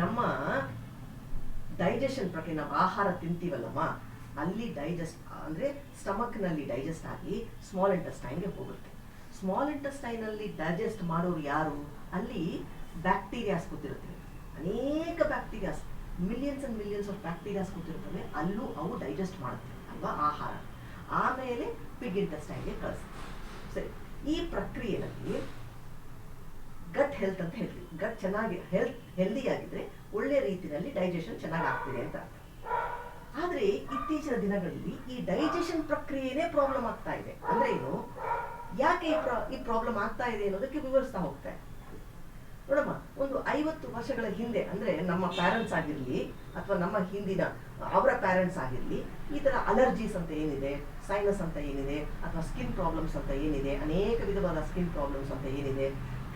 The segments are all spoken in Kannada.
ನಮ್ಮ ಡೈಜೆಷನ್ ಪ್ರಕ್ರಿಯೆ, ನಾವು ಆಹಾರ ತಿಂತೀವಲ್ಲಮ್ಮ, ಅಲ್ಲಿ ಡೈಜೆಸ್ಟ್ ಅಂದರೆ ಸ್ಟಮಕ್ನಲ್ಲಿ ಡೈಜೆಸ್ಟ್ ಆಗಿ ಸ್ಮಾಲ್ ಇಂಟೆಸ್ಟೈನ್ಗೆ ಹೋಗುತ್ತೆ. ಸ್ಮಾಲ್ ಇಂಟೆಸ್ಟೈನಲ್ಲಿ ಡೈಜೆಸ್ಟ್ ಮಾಡೋರು ಯಾರು? ಅಲ್ಲಿ ಬ್ಯಾಕ್ಟೀರಿಯಾಸ್ ಕೂತಿರುತ್ತೆ, ಅನೇಕ bacterias, millions and millions of bacterias ಕೂತಿರ್ತವೆ. ಅಲ್ಲೂ ಅವು ಡೈಜೆಸ್ಟ್ ಮಾಡುತ್ತೆ ಅಲ್ವಾ ಆಹಾರ. ಆಮೇಲೆ ಪಿಗ್ ಇಂಟೆಸ್ಟೈನ್ಗೆ ಕಳಿಸುತ್ತೆ. ಸರಿ, ಈ ಪ್ರಕ್ರಿಯೆಯಲ್ಲಿ ಗಟ್ ಹೆಲ್ತ್ ಅಂತ ಹೇಳ್ತೀವಿ. ಗಟ್ ಚೆನ್ನಾಗಿ ಹೆಲ್ದಿ ಆಗಿದ್ರೆ ಒಳ್ಳೆ ರೀತಿಯಲ್ಲಿ ಡೈಜೆಷನ್ ಚೆನ್ನಾಗಿ ಆಗ್ತಿದೆ ಅಂತ. ಆದರೆ ಇತ್ತೀಚಿನ ದಿನಗಳಲ್ಲಿ ಈ ಡೈಜೆಷನ್ ಪ್ರಕ್ರಿಯೆನೇ ಪ್ರಾಬ್ಲಮ್ ಆಗ್ತಾ ಇದೆ. ಅಂದ್ರೆ ಏನು, ಯಾಕೆ ಈ ಪ್ರಾಬ್ಲಮ್ ಆಗ್ತಾ ಇದೆ ಅನ್ನೋದಕ್ಕೆ ವಿವರಿಸ್ತಾ ಹೋಗ್ತಾರೆ. ನೋಡಮ್ಮ, ಒಂದು 50 ವರ್ಷಗಳ ಹಿಂದೆ, ಅಂದ್ರೆ ನಮ್ಮ ಪ್ಯಾರೆಂಟ್ಸ್ ಆಗಿರ್ಲಿ ಅಥವಾ ನಮ್ಮ ಹಿಂದಿನ ಅವರ ಪ್ಯಾರೆಂಟ್ಸ್ ಆಗಿರ್ಲಿ, ಈ ತರ ಅಲರ್ಜೀಸ್ ಅಂತ ಏನಿದೆ, ಸೈನಸ್ ಅಂತ ಏನಿದೆ, ಅಥವಾ ಸ್ಕಿನ್ ಪ್ರಾಬ್ಲಮ್ಸ್ ಅಂತ ಏನಿದೆ, ಅನೇಕ ವಿಧವಾದ ಸ್ಕಿನ್ ಪ್ರಾಬ್ಲಮ್ಸ್ ಅಂತ ಏನಿದೆ,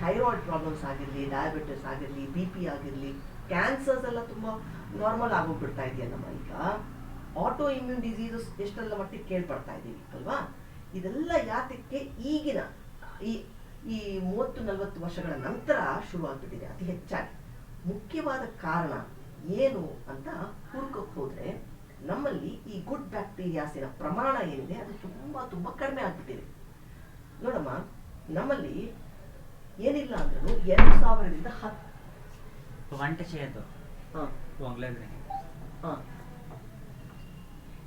ಥೈರಾಯ್ಡ್ ಪ್ರಾಬ್ಲಮ್ಸ್ ಆಗಿರಲಿ, ಡಯಾಬಿಟಿಸ್ ಆಗಿರಲಿ, BP ಆಗಿರಲಿ, ಕ್ಯಾನ್ಸರ್ಸ್ ಎಲ್ಲ ತುಂಬಾ ನಾರ್ಮಲ್ ಆಗೋಗ್ಬಿಡ್ತಾ ಇದೆಯಲ್ಲಮ್ಮ. ಈಗ ಆಟೋ ಇಮ್ಯೂನ್ ಡಿಸೀಸಸ್ ಎಷ್ಟೆಲ್ಲ ಮಟ್ಟಿಗೆ ಕೇಳ್ಪಡ್ತಾ ಇದ್ದೀವಿ ಅಲ್ವಾ? ಇದೆಲ್ಲ ಯಾತಕ್ಕೆ ಈಗಿನ ಈ 30-40 ವರ್ಷಗಳ ನಂತರ ಶುರುವಾಗ್ಬಿಟ್ಟಿದೆ ಅತಿ ಹೆಚ್ಚಾಗಿ? ಮುಖ್ಯವಾದ ಕಾರಣ ಏನು ಅಂತ ಹುಡುಕಕ್ಕೆ ಹೋದ್ರೆ, ನಮ್ಮಲ್ಲಿ ಈ ಗುಡ್ ಬ್ಯಾಕ್ಟೀರಿಯಾಸಿನ ಪ್ರಮಾಣ ಏನಿದೆ ಅದು ತುಂಬಾ ತುಂಬಾ ಕಡಿಮೆ ಆಗ್ಬಿಟ್ಟಿದೆ. ನೋಡಮ್ಮ, ನಮ್ಮಲ್ಲಿ ಏನಿಲ್ಲ ಅಂದ್ರೂ 2000ರಿಂದ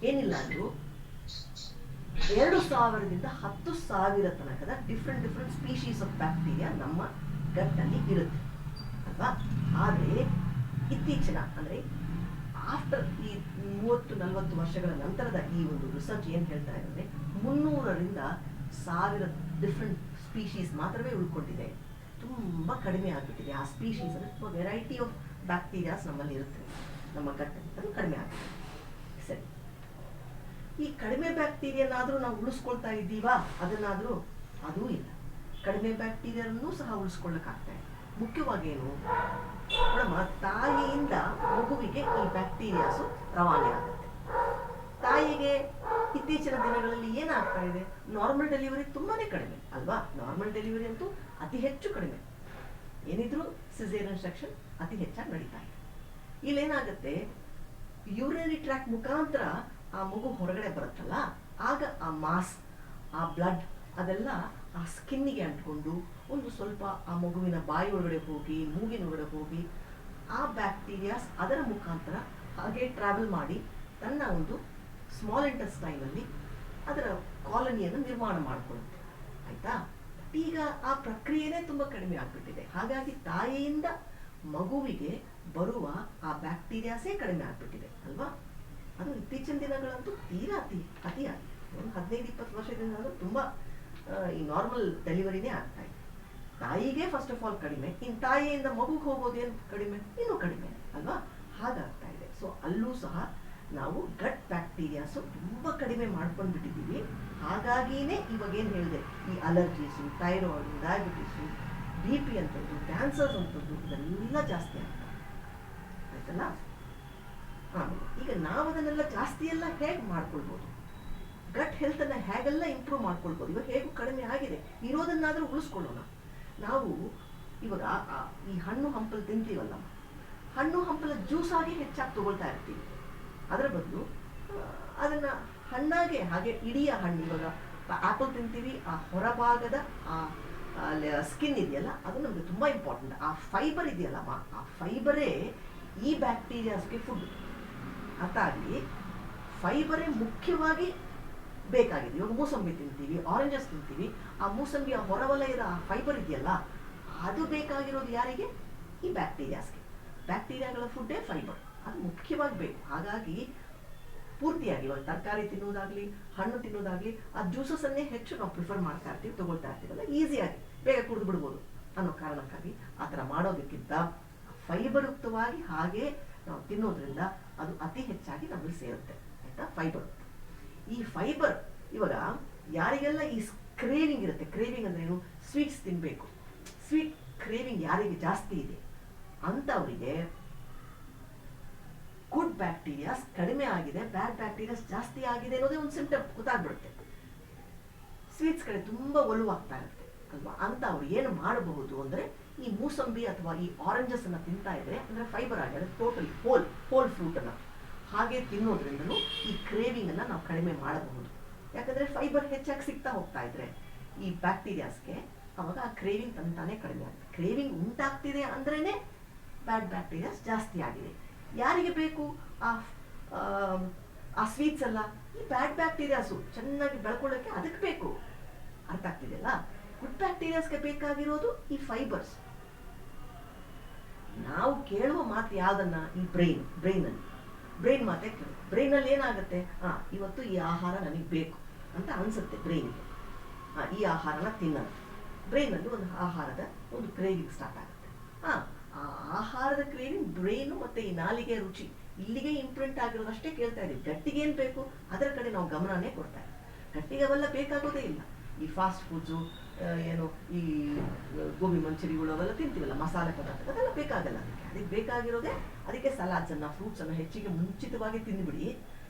ಏನಿಲ್ಲ ಅಂದ್ರೂ 2000ರಿಂದ 10,000 ತನಕದ ಡಿಫ್ರೆಂಟ್ ಸ್ಪೀಶೀಸ್ ಆಫ್ ಬ್ಯಾಕ್ಟೀರಿಯಾ ನಮ್ಮ ಗಟ್ಟಲ್ಲಿ ಇರುತ್ತೆ ಅಲ್ವಾ? ಆದರೆ ಇತ್ತೀಚಿನ ಅಂದ್ರೆ ಆಫ್ಟರ್ ಈ 30-40 ವರ್ಷಗಳ ನಂತರದ ಈ ಒಂದು ರಿಸರ್ಚ್ ಏನ್ ಹೇಳ್ತಾ ಇದೆ, 300ರಿಂದ 1000 ಡಿಫ್ರೆಂಟ್ ಸ್ಪೀಶೀಸ್ ಮಾತ್ರವೇ ಉಳ್ಕೊಂಡಿದೆ. ತುಂಬಾ ಕಡಿಮೆ ಆಗ್ಬಿಟ್ಟಿದೆ ಆ ಸ್ಪೀಶೀಸ್. ಅಂದ್ರೆ ತುಂಬಾ ವೆರೈಟಿ ಆಫ್ ಬ್ಯಾಕ್ಟೀರಿಯಾಸ್ ನಮ್ಮಲ್ಲಿ ಇರುತ್ತೆ ನಮ್ಮ ಗಟ್ಟಲ್ಲಿ, ಅದು ಕಡಿಮೆ ಆಗುತ್ತೆ. ಸರಿ, ಈ ಕಡಿಮೆ ಬ್ಯಾಕ್ಟೀರಿಯಾನಾದ್ರೂ ನಾವು ಉಳಿಸ್ಕೊಳ್ತಾ ಇದ್ದೀವಾ? ಅದನ್ನಾದ್ರೂ ಅದೂ ಇಲ್ಲ. ಕಡಿಮೆ ಬ್ಯಾಕ್ಟೀರಿಯಾನೂ ಸಹ ಉಳಿಸ್ಕೊಳ್ಳಕ್ಕಾಗ್ತಾ ಇದೆ. ಮುಖ್ಯವಾಗಿ ಏನು ನೋಡಮ್ಮ, ತಾಯಿಯಿಂದ ಮಗುವಿಗೆ ಈ ಬ್ಯಾಕ್ಟೀರಿಯಾಸು ರವಾನೆ ಆಗುತ್ತೆ. ತಾಯಿಗೆ ಇತ್ತೀಚಿನ ದಿನಗಳಲ್ಲಿ ಏನಾಗ್ತಾ ಇದೆ, ನಾರ್ಮಲ್ ಡೆಲಿವರಿ ತುಂಬಾನೇ ಕಡಿಮೆ ಅಲ್ವಾ? ನಾರ್ಮಲ್ ಡೆಲಿವರಿ ಅಂತೂ ಅತಿ ಹೆಚ್ಚು ಕಡಿಮೆ, ಏನಿದ್ರು ಸಿಸೇರಿಯನ್ ಸೆಕ್ಷನ್ ಅತಿ ಹೆಚ್ಚಾಗಿ ನಡೀತಾ ಇದೆ. ಇಲ್ಲೇನಾಗುತ್ತೆ, ಯೂರಿನರಿ ಟ್ರ್ಯಾಕ್ ಮುಖಾಂತರ ಆ ಮಗು ಹೊರಗಡೆ ಬರುತ್ತಲ್ಲ, ಆಗ ಆ ಮಾಸ್, ಆ ಬ್ಲಡ್ ಅದೆಲ್ಲ ಆ ಸ್ಕಿನ್ನಿಗೆ ಅಂಟ್ಕೊಂಡು ಒಂದು ಸ್ವಲ್ಪ ಆ ಮಗುವಿನ ಬಾಯಿ ಒಳಗಡೆ ಹೋಗಿ, ಮೂಗಿನ ಒಳಗಡೆ ಹೋಗಿ, ಆ ಬ್ಯಾಕ್ಟೀರಿಯಾಸ್ ಅದರ ಮುಖಾಂತರ ಹಾಗೆ ಟ್ರಾವೆಲ್ ಮಾಡಿ ತನ್ನ ಒಂದು ಸ್ಮಾಲ್ ಇಂಟೆಸ್ಟೈನಲ್ಲಿ ಅದರ ಕಾಲನಿಯನ್ನು ನಿರ್ಮಾಣ ಮಾಡಿಕೊಳ್ಳುತ್ತೆ. ಆಯ್ತಾ? ಈಗ ಆ ಪ್ರಕ್ರಿಯೆನೇ ತುಂಬಾ ಕಡಿಮೆ ಆಗ್ಬಿಟ್ಟಿದೆ. ಹಾಗಾಗಿ ತಾಯಿಯಿಂದ ಮಗುವಿಗೆ ಬರುವ ಆ ಬ್ಯಾಕ್ಟೀರಿಯಾಸೇ ಕಡಿಮೆ ಆಗ್ಬಿಟ್ಟಿದೆ ಅಲ್ವಾ? ಅದು ಇತ್ತೀಚಿನ ದಿನಗಳಂತೂ ತೀರಾ ಅತಿಯಾಗಿ, ಒಂದು 15-20 ವರ್ಷದಿಂದ ತುಂಬಾ ಈ ನಾರ್ಮಲ್ ಡೆಲಿವರಿನೇ ಆಗ್ತಾ ಇದೆ. ತಾಯಿಗೆ ಫಸ್ಟ್ ಆಫ್ ಆಲ್ ಕಡಿಮೆ, ಇನ್ನು ತಾಯಿಯಿಂದ ಮಗುಗೆ ಹೋಗೋದೇನು ಕಡಿಮೆ, ಇನ್ನೂ ಕಡಿಮೆ ಅಲ್ವಾ? ಹಾಗಾಗ್ತಾ ಇದೆ. ಸೊ ಅಲ್ಲೂ ಸಹ ನಾವು ಗಟ್ ಬ್ಯಾಕ್ಟೀರಿಯಾಸು ತುಂಬಾ ಕಡಿಮೆ ಮಾಡ್ಕೊಂಡು ಬಿಟ್ಟಿದ್ದೀವಿ. ಹಾಗಾಗಿನೇ ಇವಾಗ ಏನು ಹೇಳಿದೆ, ಈ ಅಲರ್ಜೀಸು, ಥೈರಾಯ್ಡ್, ಡಯಾಬಿಟಿಸು, BP ಅಂತದ್ದು, ಕ್ಯಾನ್ಸರ್ಸ್ ಅಂತದ್ದು ಇದೆಲ್ಲ ಜಾಸ್ತಿ ಆಗ್ತದೆ. ಆಯ್ತಲ್ಲ? ಆಮೇಲೆ ಈಗ ನಾವು ಅದನ್ನೆಲ್ಲ ಜಾಸ್ತಿ ಎಲ್ಲ ಹೇಗೆ ಮಾಡ್ಕೊಳ್ಬೋದು, ಗಟ್ ಹೆಲ್ತ್ ಅನ್ನ ಹೇಗೆಲ್ಲ ಇಂಪ್ರೂವ್ ಮಾಡ್ಕೊಳ್ಬೋದು? ಇವಾಗ ಹೇಗೂ ಕಡಿಮೆ ಆಗಿದೆ, ಇರೋದನ್ನಾದ್ರೂ ಉಳಿಸ್ಕೊಳ್ಳೋಣ. ನಾವು ಇವಾಗ ಈ ಹಣ್ಣು ಹಂಪಲು ತಿಂತೀವಲ್ಲ, ಹಣ್ಣು ಹಂಪಲ ಜ್ಯೂಸ್ ಆಗಿ ಹೆಚ್ಚಾಗಿ ತಗೊಳ್ತಾ ಇರ್ತೀವಿ. ಅದರ ಬದಲು ಅದನ್ನ ಹಣ್ಣಾಗೆ ಹಾಗೆ ಇಡೀ ಹಣ್ಣು, ಇವಾಗ ಆಪಲ್ ತಿಂತೀವಿ, ಆ ಹೊರಭಾಗದ ಆ ಸ್ಕಿನ್ ಇದೆಯಲ್ಲ ಅದು ನಮ್ಗೆ ತುಂಬಾ ಇಂಪಾರ್ಟೆಂಟ್. ಆ ಫೈಬರ್ ಇದೆಯಲ್ಲಮ್ಮ, ಆ ಫೈಬರೇ ಈ ಬ್ಯಾಕ್ಟೀರಿಯಾಸ್ಗೆ ಫುಡ್. ಅರ್ಥ ಆಗಲಿ, ಫೈಬರೇ ಮುಖ್ಯವಾಗಿ ಬೇಕಾಗಿದೆ. ಇವಾಗ ಮೂಸಂಬಿ ತಿಂತೀವಿ, ಆರೆಂಜಸ್ ತಿಂತೀವಿ, ಆ ಮೂಸಂಬಿಯ ಹೊರವಲಯದ ಆ ಫೈಬರ್ ಇದೆಯಲ್ಲ ಅದು ಬೇಕಾಗಿರೋದು ಯಾರಿಗೆ? ಈ ಬ್ಯಾಕ್ಟೀರಿಯಾಸ್ಗೆ. ಬ್ಯಾಕ್ಟೀರಿಯಾಗಳ ಫುಡ್ಡೇ ಫೈಬರ್, ಅದು ಮುಖ್ಯವಾಗಿ ಬೇಕು. ಹಾಗಾಗಿ ಪೂರ್ತಿಯಾಗಿ ಇವಾಗ ತರಕಾರಿ ತಿನ್ನೋದಾಗ್ಲಿ, ಹಣ್ಣು ತಿನ್ನೋದಾಗ್ಲಿ, ಆ ಜ್ಯೂಸಸ್ ಅನ್ನೇ ಹೆಚ್ಚು ನಾವು ಪ್ರಿಫರ್ ಮಾಡ್ತಾ ಇರ್ತೀವಿ, ತಗೊಳ್ತಾ ಇರ್ತೀವಲ್ಲ, ಈಸಿಯಾಗಿ ಬೇಗ ಕುಡಿದು ಬಿಡ್ಬೋದು ಅನ್ನೋ ಕಾರಣಕ್ಕಾಗಿ ಆ ಥರ ಮಾಡೋದಕ್ಕಿಂತ ಫೈಬರ್ ಯುಕ್ತವಾಗಿ ಹಾಗೆ ನಾವು ತಿನ್ನೋದ್ರಿಂದ ಅದು ಅತಿ ಹೆಚ್ಚಾಗಿ ನಮಗೆ ಸೇರುತ್ತೆ. ಆಯ್ತಾ? ಫೈಬರ್. ಈ ಫೈಬರ್ ಇವಾಗ ಯಾರಿಗೆಲ್ಲ ಈ ಕ್ರೇವಿಂಗ್ ಇರುತ್ತೆ, ಕ್ರೇವಿಂಗ್ ಅಂದ್ರೆ ಏನು, ಸ್ವೀಟ್ಸ್ ತಿನ್ಬೇಕು, ಸ್ವೀಟ್ ಕ್ರೇವಿಂಗ್ ಯಾರಿಗೆ ಜಾಸ್ತಿ ಇದೆ ಅಂತವರಿಗೆ ಗುಡ್ ಬ್ಯಾಕ್ಟೀರಿಯಾಸ್ ಕಡಿಮೆ ಆಗಿದೆ, ಬ್ಯಾಡ್ ಬ್ಯಾಕ್ಟೀರಿಯಾಸ್ ಜಾಸ್ತಿ ಆಗಿದೆ ಅನ್ನೋದೇ ಒಂದು ಸಿಂಪ್ಟಮ್ ಗೊತ್ತಾಗ್ಬಿಡುತ್ತೆ. ಸ್ವೀಟ್ಸ್ ಕಡೆ ತುಂಬಾ ಒಲವಾಗ್ತಾ ಇರುತ್ತೆ ಅಲ್ವಾ? ಅಂತ ಅವ್ರು ಏನು ಮಾಡಬಹುದು ಅಂದ್ರೆ ಈ ಮೂಸಂಬಿ ಅಥವಾ ಈ ಆರೆಂಜಸ್ ಅನ್ನ ತಿಂತಾ ಇದ್ರೆ ಅಂದ್ರೆ ಫೈಬರ್ ಆಗಿ ಟೋಟಲಿ ಹೋಲ್ ಫ್ರೂಟ್ ಅನ್ನ ಹಾಗೆ ತಿನ್ನೋದ್ರಿಂದಲೂ ಈ ಕ್ರೇವಿಂಗ್ ಅನ್ನ ನಾವು ಕಡಿಮೆ ಮಾಡಬಹುದು. ಯಾಕಂದ್ರೆ ಫೈಬರ್ ಹೆಚ್ಚಾಗಿ ಸಿಗ್ತಾ ಹೋಗ್ತಾ ಇದ್ರೆ ಈ ಬ್ಯಾಕ್ಟೀರಿಯಾಸ್ಗೆ ಅವಾಗ ಆ ಕ್ರೇವಿಂಗ್ ತಂತಾನೆ ಕಡಿಮೆ ಆಗುತ್ತೆ. ಕ್ರೇವಿಂಗ್ ಉಂಟಾಗ್ತಿದೆ ಅಂದ್ರೇನೆ ಬ್ಯಾಡ್ ಬ್ಯಾಕ್ಟೀರಿಯಾಸ್ ಜಾಸ್ತಿ ಆಗಿದೆ. ಯಾರಿಗೆ ಬೇಕು ಆ ಸ್ವೀಟ್ಸ್ ಅಲ್ಲ, ಈ ಬ್ಯಾಡ್ ಬ್ಯಾಕ್ಟೀರಿಯಾಸು ಚೆನ್ನಾಗಿ ಬೆಳ್ಕೊಳ್ಳೋಕೆ ಅದಕ್ಕೆ ಬೇಕು. ಅರ್ಥ ಆಗ್ತಿದೆಯಲ್ಲ? ಗುಡ್ ಬ್ಯಾಕ್ಟೀರಿಯಾಸ್ಗೆ ಬೇಕಾಗಿರೋದು ಈ ಫೈಬರ್ಸ್. ನಾವು ಕೇಳುವ ಮಾತು ಯಾವ್ದನ್ನ? ಈ ಬ್ರೈನ್ ಮಾತೆ ಕೇಳು. ಬ್ರೈನಲ್ಲಿ ಏನಾಗುತ್ತೆ? ಇವತ್ತು ಈ ಆಹಾರ ನನಗೆ ಬೇಕು ಅಂತ ಅನ್ಸುತ್ತೆ ಬ್ರೈನ್ಗೆ. ಈ ಆಹಾರನ ತಿನ್ನೋದು. ಬ್ರೈನಲ್ಲಿ ಒಂದು ಆಹಾರದ ಒಂದು ಕ್ರೇವಿಂಗ್ ಸ್ಟಾರ್ಟ್ ಆಗುತ್ತೆ. ಆ ಆಹಾರದ ಕ್ರೇವಿಂಗ್ ಬ್ರೈನು ಮತ್ತೆ ಈ ನಾಲಿಗೆ ರುಚಿ ಇಲ್ಲಿಗೆ ಇಂಪ್ರಿಂಟ್ ಆಗಿರೋದಷ್ಟೇ ಕೇಳ್ತಾ ಇದೀವಿ. ಗಟ್ಟಿಗೆ ಏನ್ ಬೇಕು ಅದರ ಕಡೆ ನಾವು ಗಮನನೇ ಕೊಡ್ತಾ ಇದ್ದೀವಿ. ಗಟ್ಟಿಗೆ ಅವೆಲ್ಲ ಬೇಕಾಗೋದೇ ಇಲ್ಲ. ಈ ಫಾಸ್ಟ್ ಫುಡ್ಸು ಏನು ಈ ಗೋಬಿ ಮಂಚೂರಿಗಳು ಅವೆಲ್ಲ ತಿಂತೀವಲ್ಲ, ಮಸಾಲೆ ಪದಾರ್ಥ, ಅದೆಲ್ಲ ಬೇಕಾಗಲ್ಲ. ಅದಕ್ಕೆ ಬೇಕಾಗಿರೋದೇ ಅದಕ್ಕೆ ಸಲಾಡ್ಸ್ ಅನ್ನ ಫ್ರೂಟ್ಸ್ ಅನ್ನ ಹೆಚ್ಚಿಗೆ ಮುಂಚಿತವಾಗಿ ತಿಂದುಬಿಡಿ.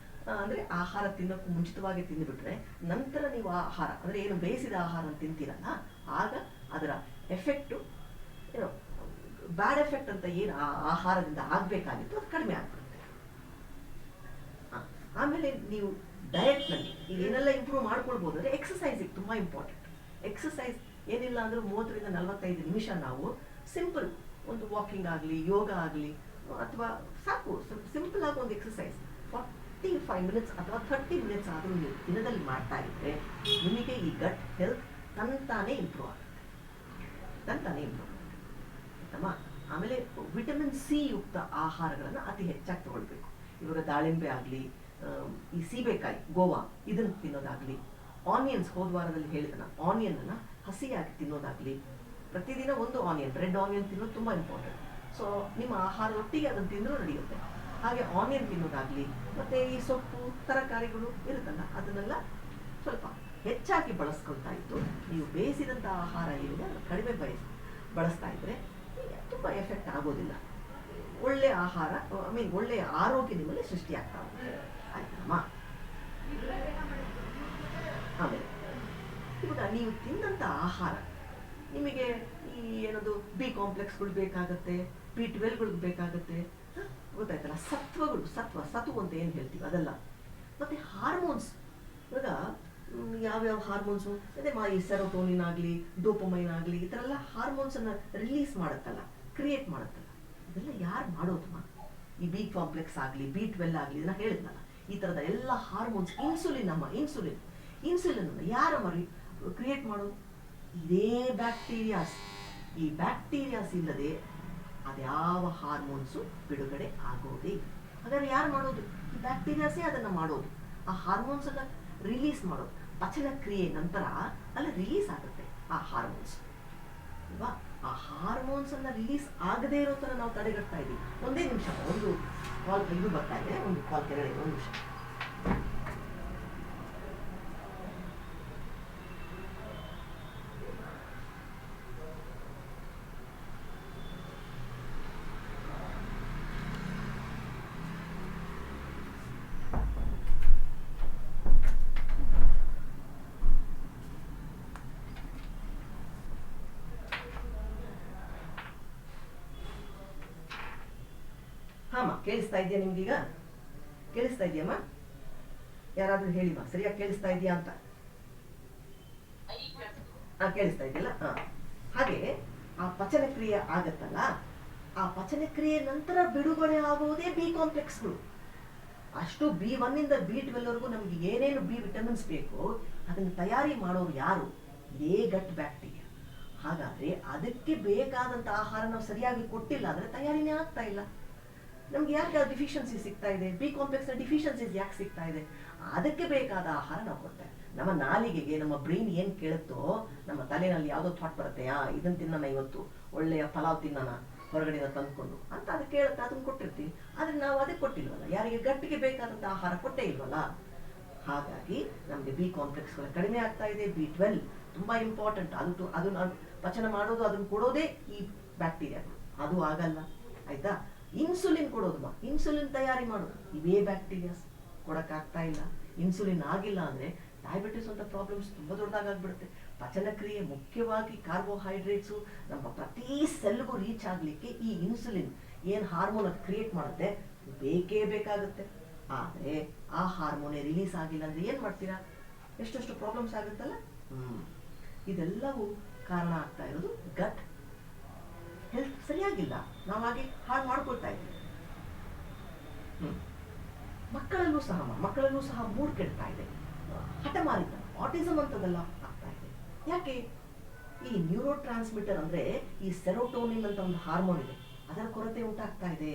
ಅಂದ್ರೆ ಆಹಾರ ತಿನ್ನೋಕ್ಕೂ ಮುಂಚಿತವಾಗಿ ತಿಂದುಬಿಟ್ರೆ ನಂತರ ನೀವು ಆಹಾರ ಅಂದ್ರೆ ಏನು ಬೇಯಿಸಿದ ಆಹಾರ ತಿಂತೀರಲ್ಲ, ಆಗ ಅದರ ಎಫೆಕ್ಟು ಏನು ಬ್ಯಾಡ್ ಎಫೆಕ್ಟ್ ಅಂತ ಏನು ಆ ಆಹಾರದಿಂದ ಆಗ್ಬೇಕಾಗಿತ್ತು ಅದು ಕಡಿಮೆ ಆಗ್ಬಿಡುತ್ತೆ. ಆಮೇಲೆ ನೀವು ಡಯಟ್ನಲ್ಲಿ ಏನೆಲ್ಲ ಇಂಪ್ರೂವ್ ಮಾಡ್ಕೊಳ್ಬೋದು ಅಂದ್ರೆ ಎಕ್ಸಸೈಸಿಗೆ ತುಂಬಾ ಇಂಪಾರ್ಟೆಂಟ್. ಎಕ್ಸಸೈಸ್ ಏನಿಲ್ಲ ಅಂದ್ರೆ 30ರಿಂದ 45 ನಿಮಿಷ ನಾವು ಸಿಂಪಲ್ ಒಂದು ವಾಕಿಂಗ್ ಆಗಲಿ, ಯೋಗ ಆಗಲಿ, ಅಥವಾ ಸಾಕು ಸಿಂಪಲ್ ಆಗಿ ಒಂದು ಎಕ್ಸಸೈಸ್ 45 ಮಿನಿಟ್ಸ್ ಅಥವಾ 30 ಮಿನಿಟ್ಸ್ ಆದರೂ ನೀವು ದಿನದಲ್ಲಿ ಮಾಡ್ತಾ ಇದ್ರೆ ನಿಮಗೆ ಈ ಗಟ್ ಹೆಲ್ತ್ ತಂತಾನೆ ಇಂಪ್ರೂವ್ ಆಗುತ್ತೆ. ಆಯ್ತಮ್ಮ? ಆಮೇಲೆ ವಿಟಮಿನ್ ಸಿ ಯುಕ್ತ ಆಹಾರಗಳನ್ನ ಅತಿ ಹೆಚ್ಚಾಗಿ ತಗೊಳ್ಬೇಕು. ಇವಾಗ ದಾಳಿಂಬೆ ಆಗಲಿ, ಈ ಸೀಬೆಕಾಯಿ, ಗೋವಾ ಇದನ್ನ ತಿನ್ನೋದಾಗ್ಲಿ, ಆನಿಯನ್ಸ್ ಹೋದ ವಾರದಲ್ಲಿ ಹೇಳಿದನ ಆನಿಯನ್ ಅನ್ನ ಹಸಿಯಾಗಿ ತಿನ್ನೋದಾಗ್ಲಿ, ಪ್ರತಿದಿನ ಒಂದು ಆನಿಯನ್, ರೆಡ್ ಆನಿಯನ್ ತಿನ್ನೋದು ತುಂಬಾ ಇಂಪಾರ್ಟೆಂಟ್. ಸೊ ನಿಮ್ಮ ಆಹಾರದೊಟ್ಟಿಗೆ ಅದನ್ನು ತಿಂದರೂ ನಡೆಯುತ್ತೆ. ಹಾಗೆ ಆನಿಯನ್ ತಿನ್ನೋದಾಗ್ಲಿ, ಮತ್ತೆ ಈ ಸೊಪ್ಪು ತರಕಾರಿಗಳು ಇರುತ್ತಲ್ಲ ಅದನ್ನೆಲ್ಲ ಸ್ವಲ್ಪ ಹೆಚ್ಚಾಗಿ ಬಳಸ್ಕೊಳ್ತಾ ಇದ್ದು ನೀವು ಬೇಯಿಸಿದಂಥ ಆಹಾರ ಏನಿದೆ ಅದನ್ನು ಕಡಿಮೆ ಬಳಸ್ತಾ ಇದ್ರೆ ತುಂಬಾ ಎಫೆಕ್ಟ್ ಆಗೋದಿಲ್ಲ. ಒಳ್ಳೆ ಆಹಾರ ಒಳ್ಳೆಯ ಆರೋಗ್ಯ ನಿಮ್ಮಲ್ಲಿ ಸೃಷ್ಟಿಯಾಗ್ತಾ ಹೋಗುತ್ತೆ. ಆಯ್ತಮ್ಮ? ಆಮೇಲೆ ಇವಾಗ ನೀವು ತಿನ್ನಂತ ಆಹಾರ ನಿಮಗೆ ಈ ಏನದು ಬಿ ಕಾಂಪ್ಲೆಕ್ಸ್ಗಳು ಬೇಕಾಗತ್ತೆ, B12ಗಳು ಬೇಕಾಗತ್ತೆ, ಗೊತ್ತಾಯ್ತಲ್ಲ? ಸತ್ವ ಅಂತ ಏನು ಹೇಳ್ತೀವಿ ಅದೆಲ್ಲ. ಮತ್ತೆ ಹಾರ್ಮೋನ್ಸ್, ಇವಾಗ ಯಾವ್ಯಾವ ಹಾರ್ಮೋನ್ಸು ಅದೇ ಈ ಸೆರೋಟೋನಿನ್ ಆಗಲಿ, ಡೋಪಮೈನ್ ಆಗಲಿ, ಈ ಥರ ಎಲ್ಲ ಹಾರ್ಮೋನ್ಸ್ ಅನ್ನ ರಿಲೀಸ್ ಮಾಡುತ್ತಲ್ಲ, ಕ್ರಿಯೇಟ್ ಮಾಡುತ್ತಲ್ಲ, ಇದೆಲ್ಲ ಯಾರು ಮಾಡೋದಮ್ಮ? ಈ ಬಿ ಕಾಂಪ್ಲೆಕ್ಸ್ ಆಗಲಿ, B12 ಆಗಲಿ, ಇದನ್ನ ಹೇಳಿದ್ನಲ್ಲ, ಈ ಥರದ ಎಲ್ಲ ಹಾರ್ಮೋನ್ಸ್, ಇನ್ಸುಲಿನ್ ಯಾರ ಕ್ರಿಯೇಟ್ ಮಾಡೋದು? ಇದೇ ಬ್ಯಾಕ್ಟೀರಿಯಾಸ್. ಈ ಬ್ಯಾಕ್ಟೀರಿಯಾಸ್ ಇಲ್ಲದೆ ಅದ್ಯಾವ ಹಾರ್ಮೋನ್ಸು ಬಿಡುಗಡೆ ಆಗೋದೇ. ಹಾಗಾದ್ರೆ ಯಾರು ಮಾಡೋದು? ಈ ಬ್ಯಾಕ್ಟೀರಿಯಾಸೇ ಅದನ್ನ ಮಾಡೋದು. ಆ ಹಾರ್ಮೋನ್ಸ್ ಅನ್ನ ರಿಲೀಸ್ ಮಾಡೋದು. ಪಚನ ಕ್ರಿಯೆ ನಂತರ ಅಲ್ಲಿ ರಿಲೀಸ್ ಆಗುತ್ತೆ ಆ ಹಾರ್ಮೋನ್ಸ್ ಅಲ್ವಾ? ಆ ಹಾರ್ಮೋನ್ಸ್ ಅನ್ನ ರಿಲೀಸ್ ಆಗದೇ ಇರೋ ತರ ನಾವು ತಡೆಗಟ್ತಾ ಇದೀವಿ. ಒಂದೇ ನಿಮಿಷ, ಒಂದು ಕಾಲ್ ಇದು ಬರ್ತಾ ಇದೆ, ಒಂದು ಕಾಲ್ ಕೆಳಗಡೆ, ಒಂದು ನಿಮಿಷ. ಕೇಳಿಸ್ತಾ ಇದೆಯಾ ನಿಮ್ಗೀಗ? ಕೇಳಿಸ್ತಾ ಇದೆಯಮ್ಮ? ಯಾರಾದ್ರೂ ಹೇಳಿಮ್ಮ, ಸರಿಯಾಗಿ ಕೇಳಿಸ್ತಾ ಇದೆಯಾ ಅಂತ? ಕೇಳಿಸ್ತಾ ಇದೆಯಲ್ಲ? ಹಾಗೆ ಆ ಪಚನ ಕ್ರಿಯೆ ಆಗತ್ತಲ್ಲ, ಆ ಪಚನ ಕ್ರಿಯೆ ನಂತರ ಬಿಡುಗಡೆ ಆಗುವುದೇ ಬಿ ಕಾಂಪ್ಲೆಕ್ಸ್ಗಳು. ಅಷ್ಟು B1 ಇಂದ B12 ನಮ್ಗೆ ಏನೇನು ಬಿ ವಿಟಮಿನ್ಸ್ ಬೇಕು ಅದನ್ನ ತಯಾರಿ ಮಾಡೋರು ಯಾರು? ಇದೇ ಗಟ್ ಬ್ಯಾಕ್ಟೀರಿಯಾ. ಹಾಗಾದ್ರೆ ಅದಕ್ಕೆ ಬೇಕಾದಂತ ಆಹಾರ ನಾವು ಸರಿಯಾಗಿ ಕೊಟ್ಟಿಲ್ಲ ಅಂದ್ರೆ ತಯಾರಿನೇ ಆಗ್ತಾ ಇಲ್ಲ. ನಮ್ಗೆ ಯಾಕೆ ಡಿಫಿಷಿಯನ್ಸಿ ಸಿಗ್ತಾ ಇದೆ? ಬಿ ಕಾಂಪ್ಲೆಕ್ಸ್ ನ ಡಿಫಿಷಿಯನ್ಸೀಸ್ ಯಾಕೆ ಸಿಗ್ತಾ ಇದೆ? ಅದಕ್ಕೆ ಬೇಕಾದ ಆಹಾರ ನಾವು ಕೊಡ್ತೇವೆ. ನಮ್ಮ ನಾಲಿಗೆಗೆ ನಮ್ಮ ಬ್ರೈನ್ ಏನ್ ಕೇಳುತ್ತೋ, ನಮ್ಮ ತಲೆನಲ್ಲಿ ಯಾವ್ದೋ ಥಾಟ್ ಬರುತ್ತೆ, ಇದನ್ನ ತಿನ್ನೋಣ, ಇವತ್ತು ಒಳ್ಳೆಯ ಪಲಾವ್ ತಿನ್ನೋಣ ಹೊರಗಡೆಯಿಂದ ತಂದ್ಕೊಂಡು ಅಂತ ಅದಕ್ಕೆ ಕೇಳುತ್ತೆ, ಅದನ್ನ ಕೊಟ್ಟಿರ್ತೀವಿ. ಆದ್ರೆ ನಾವು ಅದಕ್ಕೆ ಕೊಟ್ಟಿಲ್ವಲ್ಲ, ಯಾರಿಗೆ ಗಟ್ಟಿಗೆ ಬೇಕಾದಂತ ಆಹಾರ ಕೊಟ್ಟೇ ಇಲ್ವಲ್ಲ. ಹಾಗಾಗಿ ನಮ್ಗೆ ಬಿ ಕಾಂಪ್ಲೆಕ್ಸ್ಗಳು ಕಡಿಮೆ ಆಗ್ತಾ ಇದೆ. B12 ತುಂಬಾ ಇಂಪಾರ್ಟೆಂಟ್. ಅದು ನಾವು ಪಚನ ಮಾಡೋದು, ಅದನ್ನ ಕೊಡೋದೇ ಈ ಬ್ಯಾಕ್ಟೀರಿಯಾಗಳು. ಅದು ಆಗಲ್ಲ. ಆಯ್ತಾ? ಇನ್ಸುಲಿನ್ ಕೊಡೋದಮ್ಮ, ಇನ್ಸುಲಿನ್ ತಯಾರಿ ಮಾಡೋದು ಇವೇ ಬ್ಯಾಕ್ಟೀರಿಯಾಸ್. ಕೊಡಕ್ಕಾಗ್ತಾ ಇಲ್ಲ. ಇನ್ಸುಲಿನ್ ಆಗಿಲ್ಲ ಅಂದ್ರೆ ಡಯಾಬಿಟಿಸ್ ಅಂತ ಪ್ರಾಬ್ಲಮ್ಸ್ ತುಂಬಾ ದೊಡ್ಡದಾಗ್ಬಿಡುತ್ತೆ. ಪಚನಕ್ರಿಯೆ ಮುಖ್ಯವಾಗಿ ಕಾರ್ಬೋಹೈಡ್ರೇಟ್ಸು ನಮ್ಮ ಪ್ರತಿ ಸೆಲ್ಗೂ ರೀಚ್ ಆಗಲಿಕ್ಕೆ ಈ ಇನ್ಸುಲಿನ್ ಏನು ಹಾರ್ಮೋನ್ ಅದು ಕ್ರಿಯೇಟ್ ಮಾಡುತ್ತೆ ಬೇಕೇ ಬೇಕಾಗುತ್ತೆ. ಆದರೆ ಆ ಹಾರ್ಮೋನೇ ರಿಲೀಸ್ ಆಗಿಲ್ಲ ಅಂದರೆ ಏನು ಮಾಡ್ತೀರಾ? ಎಷ್ಟೆಷ್ಟು ಪ್ರಾಬ್ಲಮ್ಸ್ ಆಗುತ್ತಲ್ಲ. ಇದೆಲ್ಲವೂ ಕಾರಣ ಆಗ್ತಾ ಇರೋದು ಗಟ್ ಹೆಲ್ತ್ ಸರಿಯಾಗಿಲ್ಲ, ನಾವು ಹಾಗೆ ಹಾಳು ಮಾಡ್ಕೊಳ್ತಾ ಇದ್ದೀವಿ. ಮಕ್ಕಳಲ್ಲೂ ಸಹ ಮೂಡ್ ಕೆಡ್ತಾ ಇದೆ, ಹಠಮಾರಿತನ, ಆಟಿಸಮ್ ಅಂತದೆಲ್ಲ ಆಗ್ತಾ ಇದೆ. ಯಾಕೆ? ಈ ನ್ಯೂರೋ ಟ್ರಾನ್ಸ್ಮಿಟರ್ ಅಂದ್ರೆ ಈ ಸೆರೋಟೋನಿನ್ ಅಂತ ಒಂದು ಹಾರ್ಮೋನ್ ಇದೆ, ಅದರ ಕೊರತೆ ಉಂಟಾಗ್ತಾ ಇದೆ.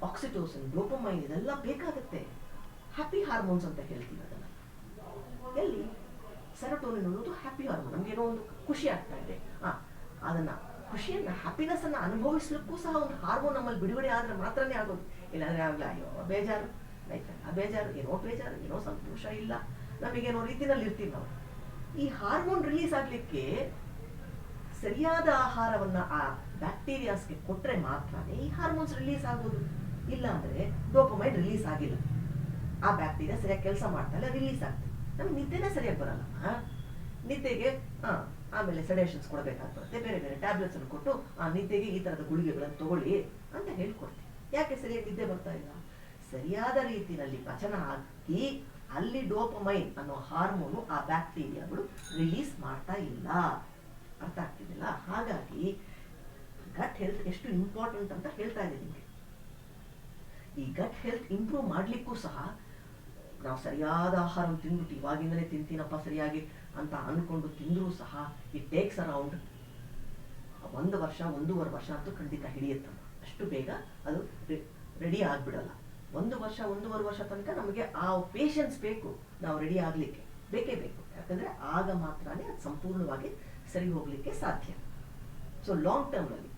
ಆಕ್ಸಿಟೋಸಿನ್, ಡೋಪಮೈನ್ ಇದೆಲ್ಲ ಬೇಕಾಗುತ್ತೆ. ಹ್ಯಾಪಿ ಹಾರ್ಮೋನ್ಸ್ ಅಂತ ಹೇಳ್ತೀವಿ ಅದನ್ನ. ಎಲ್ಲಿ ಸೆರೋಟೋನಿನ್ ಅನ್ನೋದು ಹ್ಯಾಪಿ ಹಾರ್ಮೋನ್, ನಮ್ಗೇನೋ ಒಂದು ಖುಷಿ ಆಗ್ತಾ ಇದೆ, ಅದನ್ನ ಖುಷಿಯನ್ನ ಹ್ಯಾಪಿನೆಸ್ ಅನ್ನ ಅನುಭವಿಸ್ಲಿಕ್ಕೂ ಸಹ ಒಂದು ಹಾರ್ಮೋನ್ ನಮ್ಮಲ್ಲಿ ಬಿಡುಗಡೆ ಆದ್ರೆ ಮಾತ್ರನೇ ಆಗೋದು. ಇಲ್ಲಾಂದ್ರೆ ಆಗ್ಲ ಅಯ್ಯೋ ಬೇಜಾರು, ಬೇಜಾರು, ಏನೋ ಸಂತೋಷ ಇಲ್ಲ, ನಮಗೇನೋ ರೀತಿನಲ್ಲಿ ಇರ್ತೀವಿ ನಾವು. ಈ ಹಾರ್ಮೋನ್ ರಿಲೀಸ್ ಆಗ್ಲಿಕ್ಕೆ ಸರಿಯಾದ ಆಹಾರವನ್ನ ಆ ಬ್ಯಾಕ್ಟೀರಿಯಾಸ್ಗೆ ಕೊಟ್ರೆ ಮಾತ್ರನೇ ಈ ಹಾರ್ಮೋನ್ಸ್ ರಿಲೀಸ್ ಆಗೋದು. ಇಲ್ಲ ಅಂದ್ರೆ ಡೋಪಮೈನ್ ರಿಲೀಸ್ ಆಗಿಲ್ಲ, ಆ ಬ್ಯಾಕ್ಟೀರಿಯಾ ಸರಿಯಾಗಿ ಕೆಲಸ ಮಾಡ್ತಾ ಇಲ್ಲ, ರಿಲೀಸ್ ಆಗ್ತದೆ. ನಮ್ಗೆ ನಿದ್ದೆನೇ ಸರಿಯಾಗಿ ಬರಲ್ಲ. ನಿದ್ದೆಗೆ ಆಮೇಲೆ ಸೆಡೇಷನ್ಸ್ ಕೊಡಬೇಕಾಗಿ ಬರುತ್ತೆ, ಬೇರೆ ಬೇರೆ ಟ್ಯಾಬ್ಲೆಟ್ಸ್ ಅನ್ನು ಕೊಟ್ಟು ನಿದ್ದೆಗೆ ಈ ತರದ ಗುಳಿಗೆಗಳನ್ನು ತಗೊಳ್ಳಿ ಅಂತ ಹೇಳ್ಕೊಡ್ತೀವಿ. ಯಾಕೆ ಸರಿಯಾಗಿ ನಿದ್ದೆ ಬರ್ತಾ ಇಲ್ಲ? ಸರಿಯಾದ ರೀತಿಯಲ್ಲಿ ಪಚನ ಆಗಿ ಅಲ್ಲಿ ಡೋಪಮೈನ್ ಅನ್ನೋ ಹಾರ್ಮೋನು ಆ ಬ್ಯಾಕ್ಟೀರಿಯಾಗಳು ರಿಲೀಸ್ ಮಾಡ್ತಾ ಇಲ್ಲ. ಅರ್ಥ ಆಗ್ತಿದ್ದಿಲ್ಲ? ಹಾಗಾಗಿ ಗಟ್ ಹೆಲ್ತ್ ಎಷ್ಟು ಇಂಪಾರ್ಟೆಂಟ್ ಅಂತ ಹೇಳ್ತಾ ಇದ್ದೀನಿ ನಿಮಗೆ. ಈ ಗಟ್ ಹೆಲ್ತ್ ಇಂಪ್ರೂವ್ ಮಾಡ್ಲಿಕ್ಕೂ ಸಹ ನಾವು ಸರಿಯಾದ ಆಹಾರ ತಿಂದ್ಬಿಟ್ಟು ಇವಾಗಿಂದಲೇ ತಿಂತೀನಪ್ಪ ಸರಿಯಾಗಿ ಅಂತ ಅನ್ಕೊಂಡು ತಿಂದ್ರೂ ಸಹ ಇಟ್ ಟೇಕ್ಸ್ ಅರೌಂಡ್ 1 ವರ್ಷ 1.5 ವರ್ಷ ಅಂತೂ ಖಂಡಿತ ಹಿಡಿಯುತ್ತಮ್ಮ. ಅಷ್ಟು ಬೇಗ ಅದು ರೆಡಿ ಆಗ್ಬಿಡಲ್ಲ. 1 ವರ್ಷ 1.5 ವರ್ಷ ತನಕ ನಮಗೆ ಆ ಪೇಷನ್ಸ್ ಬೇಕು, ನಾವು ರೆಡಿ ಆಗ್ಲಿಕ್ಕೆ ಬೇಕೇ ಬೇಕು. ಯಾಕಂದ್ರೆ ಆಗ ಮಾತ್ರನೇ ಅದು ಸಂಪೂರ್ಣವಾಗಿ ಸರಿ ಹೋಗ್ಲಿಕ್ಕೆ ಸಾಧ್ಯ. ಸೊ ಲಾಂಗ್ ಟರ್ಮ್ ನಲ್ಲಿ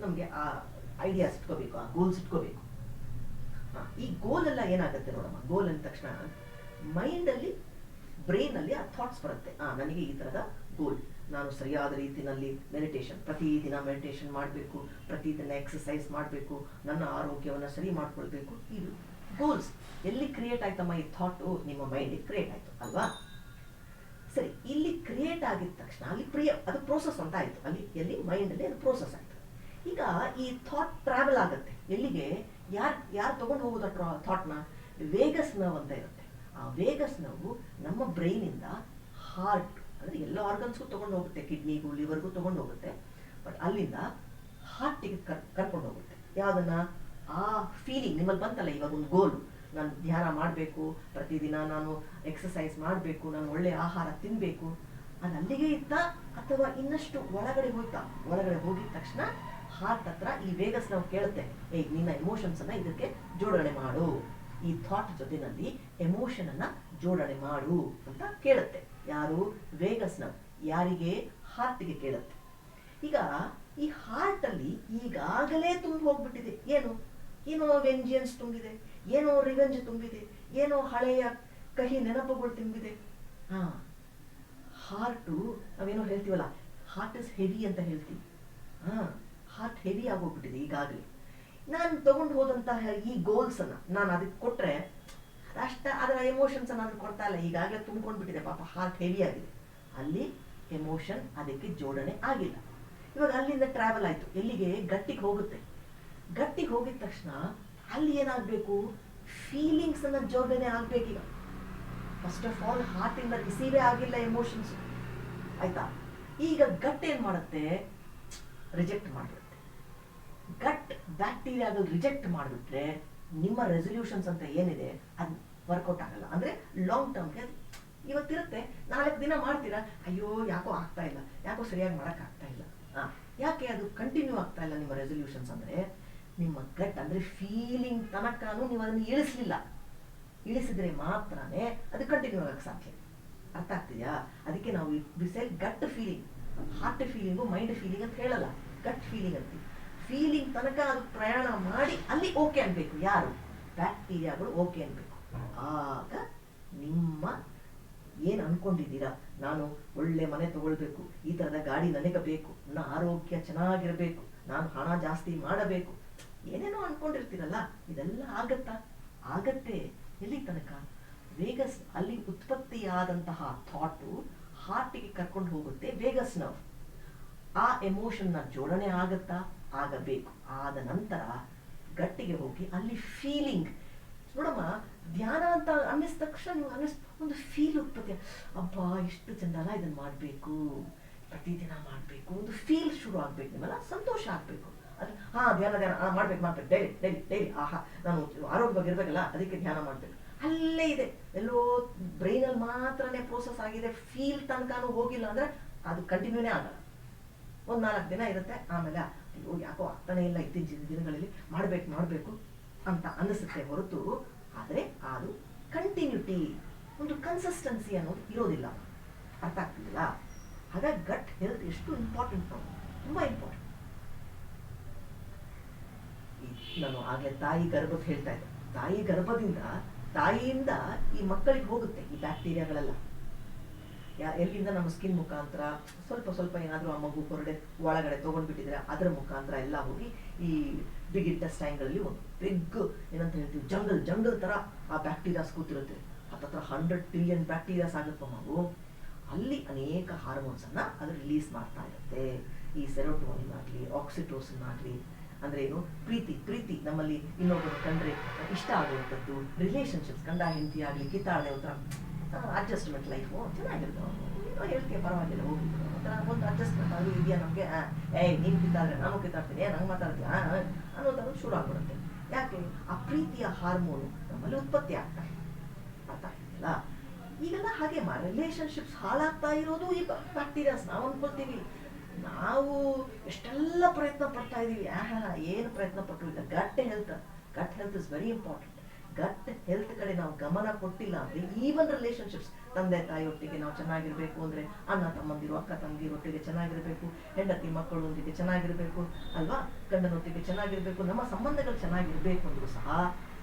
ನಮ್ಗೆ ಆ ಐಡಿಯಾಸ್ ಇಟ್ಕೋಬೇಕು, ಆ ಗೋಲ್ಸ್ ಇಟ್ಕೋಬೇಕು. ಈ ಗೋಲ್ ಎಲ್ಲ ಏನಾಗುತ್ತೆ ನೋಡಮ್ಮ, ಗೋಲ್ ಅಂದ ತಕ್ಷಣ ಮೈಂಡ್ ಅಲ್ಲಿ ಬ್ರೈನ್ ಅಲ್ಲಿ ಆ ಥಾಟ್ಸ್ ಬರುತ್ತೆ. ನನಗೆ ಈ ತರದ ಗೋಲ್, ನಾನು ಸರಿಯಾದ ರೀತಿಯಲ್ಲಿ ಮೆಡಿಟೇಷನ್, ಪ್ರತಿದಿನ ಮೆಡಿಟೇಷನ್ ಮಾಡಬೇಕು, ಪ್ರತಿದಿನ ಎಕ್ಸಸೈಸ್ ಮಾಡಬೇಕು, ನನ್ನ ಆರೋಗ್ಯವನ್ನು ಸರಿ ಮಾಡ್ಕೊಳ್ಬೇಕು. ಇದು ಗೋಲ್ಸ್ ಎಲ್ಲಿ ಕ್ರಿಯೇಟ್ ಆಯ್ತಮ್ಮ? ಈ ಥಾಟ್ ನಿಮ್ಮ ಮೈಂಡ್ ಕ್ರಿಯೇಟ್ ಆಯ್ತು ಅಲ್ವಾ? ಸರಿ, ಇಲ್ಲಿ ಕ್ರಿಯೇಟ್ ಆಗಿದ ತಕ್ಷಣ ಅಲ್ಲಿ ಅದು ಪ್ರೋಸೆಸ್ ಅಂತ ಆಯ್ತು. ಎಲ್ಲಿ ಮೈಂಡ್ ಅಲ್ಲಿ ಅದು ಪ್ರೋಸೆಸ್ ಆಯ್ತು. ಈಗ ಈ ಥಾಟ್ ಟ್ರಾವೆಲ್ ಆಗುತ್ತೆ ಎಲ್ಲಿಗೆ? ಯಾರು ತಗೊಂಡು ಹೋಗೋದ ಥಾಟ್ನ? ವೇಗಸ್ ನರ್ವ್ ಅಂತ ಇರುತ್ತೆ. ಆ ವೇಗಸ್ ನರ್ವ್ ನಮ್ಮ ಬ್ರೈನ್ ಇಂದ ಹಾರ್ಟ್ ಅಂದ್ರೆ ಎಲ್ಲ ಆರ್ಗನ್ಸ್ಗೂ ತಗೊಂಡು ಹೋಗುತ್ತೆ, ಕಿಡ್ನಿಗೂ ಲಿವರ್ಗೂ ತಗೊಂಡು ಹೋಗುತ್ತೆ. ಬಟ್ ಅಲ್ಲಿಂದ ಹಾರ್ಟಿಗೆ ಕರ್ಕೊಂಡು ಹೋಗುತ್ತೆ. ಯಾವ್ದನ್ನ? ಆ ಫೀಲಿಂಗ್ ನಿಮ್ಮಲ್ಲಿ ಬಂತಲ್ಲ, ಇವಾಗ ಒಂದು ಗೋಲು, ನಾನು ಧ್ಯಾನ ಮಾಡಬೇಕು, ಪ್ರತಿದಿನ ನಾನು ಎಕ್ಸಸೈಸ್ ಮಾಡಬೇಕು, ನಾನು ಒಳ್ಳೆ ಆಹಾರ ತಿನ್ಬೇಕು, ಅದು ಅಲ್ಲಿಗೆ ಇತ್ತ ಅಥವಾ ಇನ್ನಷ್ಟು ಒಳಗಡೆ ಹೋಯ್ತಾ? ಒಳಗಡೆ ಹೋಗಿದ ತಕ್ಷಣ ಹಾರ್ಟ್ ಹತ್ರ ಈ ವೇಗಸ್ ನಾವು ಕೇಳುತ್ತೆ, ನಿನ್ನ ಎಮೋಷನ್ಸ್ ಅನ್ನ ಇದಕ್ಕೆ ಜೋಡಣೆ ಮಾಡು, ಈ ಥಾಟ್ ಜೊತೆನಲ್ಲಿ ಎಮೋಷನ್ ಅನ್ನ ಜೋಡಣೆ ಮಾಡು ಅಂತ ಕೇಳುತ್ತೆ. ಯಾರು? Vegas nerve. ಯಾರಿಗೆ? ಹಾರ್ಟ್ಗೆ ಕೇಳುತ್ತೆ. ಈಗ ಈ ಹಾರ್ಟ್ ಅಲ್ಲಿ ಈಗಾಗಲೇ ತುಂಬಿ ಹೋಗ್ಬಿಟ್ಟಿದೆ. ಏನೋ ವೆಂಜಿಯನ್ಸ್ ತುಂಬಿದೆ, ಏನೋ ರಿವೆಂಜ್ ತುಂಬಿದೆ, ಏನೋ ಹಳೆಯ ಕಹಿ ನೆನಪುಗಳು ತುಂಬಿದೆ. ಹಾರ್ಟು ನಾವೇನೋ ಹೇಳ್ತೀವಲ್ಲ, ಹಾರ್ಟ್ ಇಸ್ ಹೆವಿ ಅಂತ ಹೇಳ್ತೀವಿ. ಹಾರ್ಟ್ ಹೆವಿ ಆಗೋಗ್ಬಿಟ್ಟಿದೆ ಈಗಾಗಲೇ. ನಾನು ತಗೊಂಡು ಹೋದಂತಹ ಈ ಗೋಲ್ಸ್ ಅನ್ನ ನಾನು ಅದಕ್ಕೆ ಕೊಟ್ರೆ ಅದರ ಎಮೋಷನ್ಸ್ ಅನ್ನ ಅದಕ್ಕೆ ಕೊಡ್ತಾ ಇಲ್ಲ, ಈಗಾಗಲೇ ತುಂಬಿಕೊಂಡ್ಬಿಟ್ಟಿದೆ. ಪಾಪ ಹಾರ್ಟ್ ಹೆವಿ ಆಗಿದೆ, ಅಲ್ಲಿ ಎಮೋಷನ್ ಅದಕ್ಕೆ ಜೋಡಣೆ ಆಗಿಲ್ಲ. ಇವಾಗ ಅಲ್ಲಿಂದ ಟ್ರಾವೆಲ್ ಆಯ್ತು, ಎಲ್ಲಿಗೆ? ಗಟ್ಟಿಗೆ ಹೋಗುತ್ತೆ. ಗಟ್ಟಿಗೆ ಹೋಗಿದ ತಕ್ಷಣ ಅಲ್ಲಿ ಏನಾಗಬೇಕು? ಫೀಲಿಂಗ್ಸ್ ಅನ್ನ ಜೋಡಣೆ ಆಗ್ಬೇಕೀಗ. ಫಸ್ಟ್ ಆಫ್ ಆಲ್ ಹಾರ್ಟ್ ಇಂದ ರಿಸೀವೇ ಆಗಿಲ್ಲ ಎಮೋಷನ್ಸ್, ಆಯ್ತಾ? ಈಗ ಗಟ್ ಏನ್ ಮಾಡುತ್ತೆ? ರಿಜೆಕ್ಟ್ ಮಾಡಿಬಿಡುತ್ತೆ. ಗಟ್ ಬ್ಯಾಕ್ಟೀರಿಯಾಗಳು ರಿಜೆಕ್ಟ್ ಮಾಡಿಬಿಟ್ರೆ ನಿಮ್ಮ ರೆಸಲ್ಯೂಷನ್ಸ್ ಅಂತ ಏನಿದೆ ಅದು ವರ್ಕೌಟ್ ಆಗಲ್ಲ. ಅಂದ್ರೆ ಲಾಂಗ್ ಟರ್ಮ್ಗೆ ಇವತ್ತಿರುತ್ತೆ, 4 ದಿನ ಮಾಡ್ತೀರಾ, ಅಯ್ಯೋ ಯಾಕೋ ಆಗ್ತಾ ಇಲ್ಲ, ಯಾಕೋ ಸರಿಯಾಗಿ ಮಾಡಕ್ ಆಗ್ತಾ ಇಲ್ಲ. ಯಾಕೆ ಅದು ಕಂಟಿನ್ಯೂ ಆಗ್ತಾ ಇಲ್ಲ ನಿಮ್ಮ ರೆಸಲ್ಯೂಷನ್ಸ್? ಅಂದ್ರೆ ನಿಮ್ಮ ಗಟ್ ಅಂದ್ರೆ ಫೀಲಿಂಗ್ ತನಕನೂ ನೀವು ಅದನ್ನು ಇಳಿಸ್ಲಿಲ್ಲ. ಇಳಿಸಿದ್ರೆ ಮಾತ್ರನೇ ಅದು ಕಂಟಿನ್ಯೂ ಆಗಕ್ಕೆ ಸಾಧ್ಯ. ಅರ್ಥ ಆಗ್ತಿದ್ಯಾ? ಅದಕ್ಕೆ ನಾವು ಬಿಸೆಲ್ gut feeling, heart feeling mind feeling ಅಂತ ಹೇಳಲ್ಲ, ಗಟ್ ಫೀಲಿಂಗ್ ಅಂತೀವಿ. ಫೀಲಿಂಗ್ ತನಕ ಅದು ಪ್ರಯಾಣ ಮಾಡಿ ಅಲ್ಲಿ ಓಕೆ ಅನ್ಬೇಕು. ಯಾರು? ಬ್ಯಾಕ್ಟೀರಿಯಾಗಳು ಓಕೆ ಅನ್ಬೇಕು. ಆಗ ನಿಮ್ಮ ಏನ್ ಅನ್ಕೊಂಡಿದ್ದೀರಾ, ನಾನು ಒಳ್ಳೆ ಮನೆ ತಗೊಳ್ಬೇಕು, ಈ ತರದ ಗಾಡಿ ನನಗೆ ಬೇಕು, ನನ್ನ ಆರೋಗ್ಯ ಚೆನ್ನಾಗಿರ್ಬೇಕು, ನಾನು ಹಣ ಜಾಸ್ತಿ ಮಾಡಬೇಕು, ಏನೇನೋ ಅನ್ಕೊಂಡಿರ್ತೀರಲ್ಲ, ಇದೆಲ್ಲ ಆಗತ್ತಾ? ಆಗತ್ತೆ. ಎಲ್ಲಿ ತನಕ? ವೇಗಸ್ ಅಲ್ಲಿ ಉತ್ಪತ್ತಿಯಾದಂತಹ ಥಾಟು ಹಾರ್ಟಿಗೆ ಕರ್ಕೊಂಡು ಹೋಗುತ್ತೆ ವೇಗಸ್ ನರ್ವ್. ಆ ಎಮೋಷನ್ನ ಜೋಡಣೆ ಆಗತ್ತಾ? ಆಗಬೇಕು. ಆದ ನಂತರ ಗಟ್ಟಿಗೆ ಹೋಗಿ ಅಲ್ಲಿ ಫೀಲಿಂಗ್ ನೋಡಮ್ಮ. ಧ್ಯಾನ ಅಂತ ಅನ್ನಿಸಿದ ತಕ್ಷಣ ಒಂದು ಫೀಲ್ ಉತ್ಪತ್ತಿ. ಅಬ್ಬಾ ಎಷ್ಟು ಚಂದ ಅಲ್ಲ, ಇದನ್ನ ಮಾಡಬೇಕು, ಪ್ರತಿದಿನ ಮಾಡಬೇಕು, ಒಂದು ಫೀಲ್ ಶುರು ಆಗ್ಬೇಕು, ನಿಮ್ಮಲ್ಲ ಸಂತೋಷ ಆಗ್ಬೇಕು. ಅದು ಧ್ಯಾನ ಮಾಡ್ಬೇಕು ಡೈಲಿ. ನಾನು ಆರೋಗ್ಯವಾಗಿರ್ಬೇಕಲ್ಲ, ಅದಕ್ಕೆ ಧ್ಯಾನ ಮಾಡ್ಬೇಕು. ಅಲ್ಲೇ ಇದೆ, ಎಲ್ಲೋ ಬ್ರೈನಲ್ಲಿ ಮಾತ್ರನೇ ಪ್ರೋಸೆಸ್ ಆಗಿದೆ, ಫೀಲ್ ತನಕನೂ ಹೋಗಿಲ್ಲ ಅಂದ್ರೆ ಅದು ಕಂಟಿನ್ಯೂನೇ ಆಗಲ್ಲ. ಒಂದು 4 ದಿನ ಇರುತ್ತೆ, ಆಮೇಲೆ ಅಯ್ಯೋ ಯಾಕೋ ಆಗ್ತಾನೆ ಇಲ್ಲ, ಇತ್ತೀಚಿನ ದಿನಗಳಲ್ಲಿ ಮಾಡಬೇಕು ಅಂತ ಅನ್ನಿಸುತ್ತೆ ಹೊರತು, ಆದರೆ ಅದು ಕಂಟಿನ್ಯೂಟಿ, ಒಂದು ಕನ್ಸಿಸ್ಟೆನ್ಸಿ ಅನ್ನೋದು ಇರೋದಿಲ್ಲ. ಅರ್ಥ ಆಗ್ತಿಲ್ಲ? ಹಾಗಾಗಿ ಗಟ್ ಹೆಲ್ತ್ ಎಷ್ಟು ಇಂಪಾರ್ಟೆಂಟ್, ತುಂಬಾ ಇಂಪಾರ್ಟೆಂಟ್. ನಾನು ಆಗ್ಲೇ ತಾಯಿ ಗರ್ಭಕ್ಕೆ ಹೇಳ್ತಾ ಇದ್ದೆ, ತಾಯಿ ಗರ್ಭದಿಂದ ತಾಯಿಯಿಂದ ಈ ಮಕ್ಕಳಿಗೆ ಹೋಗುತ್ತೆ ಈ ಬ್ಯಾಕ್ಟೀರಿಯಾಗಳೆಲ್ಲ. ಎಲ್ಲಿಂದ ನಮ್ಮ ಸ್ಕಿನ್ ಮುಖಾಂತರ ಸ್ವಲ್ಪ ಏನಾದರೂ ಆ ಮಗು ಒಳಗಡೆ ತಗೊಂಡ್ಬಿಟ್ಟಿದ್ರೆ ಅದರ ಮುಖಾಂತರ ಎಲ್ಲ ಹೋಗಿ ಈ ಬಿಗ್ ಇಂಟೆಸ್ಟೈನ್ಗಳಲ್ಲಿ ಒಂದು ಬಿಗ್ ಏನಂತ ಹೇಳ್ತೀವಿ, ಜಂಗಲ್ ತರ ಆ ಬ್ಯಾಕ್ಟೀರಿಯಾಸ್ ಕೂತಿರುತ್ತೆ. ಹತ್ತತ್ರ 100 ಟ್ರಿಲಿಯನ್ ಬ್ಯಾಕ್ಟೀರಿಯಾಸ್ ಆಗುತ್ತೆ ಮಗು. ಅಲ್ಲಿ ಅನೇಕ ಹಾರ್ಮೋನ್ಸ್ ಅನ್ನ ಅದು ರಿಲೀಸ್ ಮಾಡ್ತಾ ಇರುತ್ತೆ. ಈ ಸೆರೋಟೋನಿನ್ ಆಗಲಿ, ಆಕ್ಸಿಟೋಸಿನ್ ಆಗಲಿ, ಅಂದ್ರೆ ಏನು, ಪ್ರೀತಿ ನಮ್ಮಲ್ಲಿ ಇನ್ನೊಬ್ಬರು ಕಂಡ್ರೆ ಇಷ್ಟ ಆಗುವಂಥದ್ದು, ರಿಲೇಶನ್ಶಿಪ್ಸ್, ಗಂಡ ಹೆಂಡತಿ ಆಗಲಿ, ಕಿತ್ತಾಳೆ ಒಂಥರ ಅಡ್ಜಸ್ಟ್ಮೆಂಟ್ ಲೈಫು ಚೆನ್ನಾಗಿರ್ತಾವೆ. ಏನೋ ಹೇಳ್ತೀಯ ಪರವಾಗಿಲ್ಲ, ಹೋಗಿದ್ರು ಒಂದು ಅಡ್ಜಸ್ಟ್ಮೆಂಟ್ ಅದು ಇದೆಯಾ ನಮಗೆ. ನೀನು ಕಿತ್ತಾದ್ರೆ ನಾನು ಕಿತ್ತಾಡ್ತೀನಿ, ನಂಗೆ ಮಾತಾಡ್ತೀಯ ಅನ್ನೋದನ್ನು ಶುರು ಆಗ್ಬಿಡುತ್ತೆ. ಯಾಕೆ? ಆ ಪ್ರೀತಿಯ ಹಾರ್ಮೋನು ನಮ್ಮಲ್ಲಿ ಉತ್ಪತ್ತಿ ಆಗ್ತಾರೆ. ಅರ್ಥ ಆಗ್ತಿಲ್ಲ? ಈಗೆಲ್ಲ ಹಾಗೆ ರಿಲೇಶನ್ಶಿಪ್ಸ್ ಹಾಳಾಗ್ತಾ ಇರೋದು ಈ ಬ್ಯಾಕ್ಟೀರಿಯಾಸ್. ನಾವು ಅನ್ಕೊಳ್ತೀವಿ ನಾವು ಎಷ್ಟೆಲ್ಲ ಪ್ರಯತ್ನ ಪಡ್ತಾ ಇದೀವಿ, ಏನು ಪ್ರಯತ್ನ ಪಟ್ಟರು ಇಲ್ಲ. Gut health is very important. Gut health ಕಡೆ ನಾವು ಗಮನ ಕೊಟ್ಟಿಲ್ಲ ಅಂದ್ರೆ, ಈವನ್ ರಿಲೇಶನ್ಶಿಪ್ಸ್, ತಂದೆ ತಾಯಿಯೊಟ್ಟಿಗೆ ನಾವು ಚೆನ್ನಾಗಿರ್ಬೇಕು ಅಂದ್ರೆ, ಅಣ್ಣ ತಮ್ಮಂದಿರು, ಅಕ್ಕ ತಂಗಿರೊಟ್ಟಿಗೆ ಚೆನ್ನಾಗಿರ್ಬೇಕು, ಹೆಂಡತಿ ಮಕ್ಕಳೊಂದಿಗೆ ಚೆನ್ನಾಗಿರ್ಬೇಕು ಅಲ್ವಾ, ಗಂಡನೊಟ್ಟಿಗೆ ಚೆನ್ನಾಗಿರ್ಬೇಕು, ನಮ್ಮ ಸಂಬಂಧಗಳು ಚೆನ್ನಾಗಿರ್ಬೇಕು ಅಂದ್ರೂ ಸಹ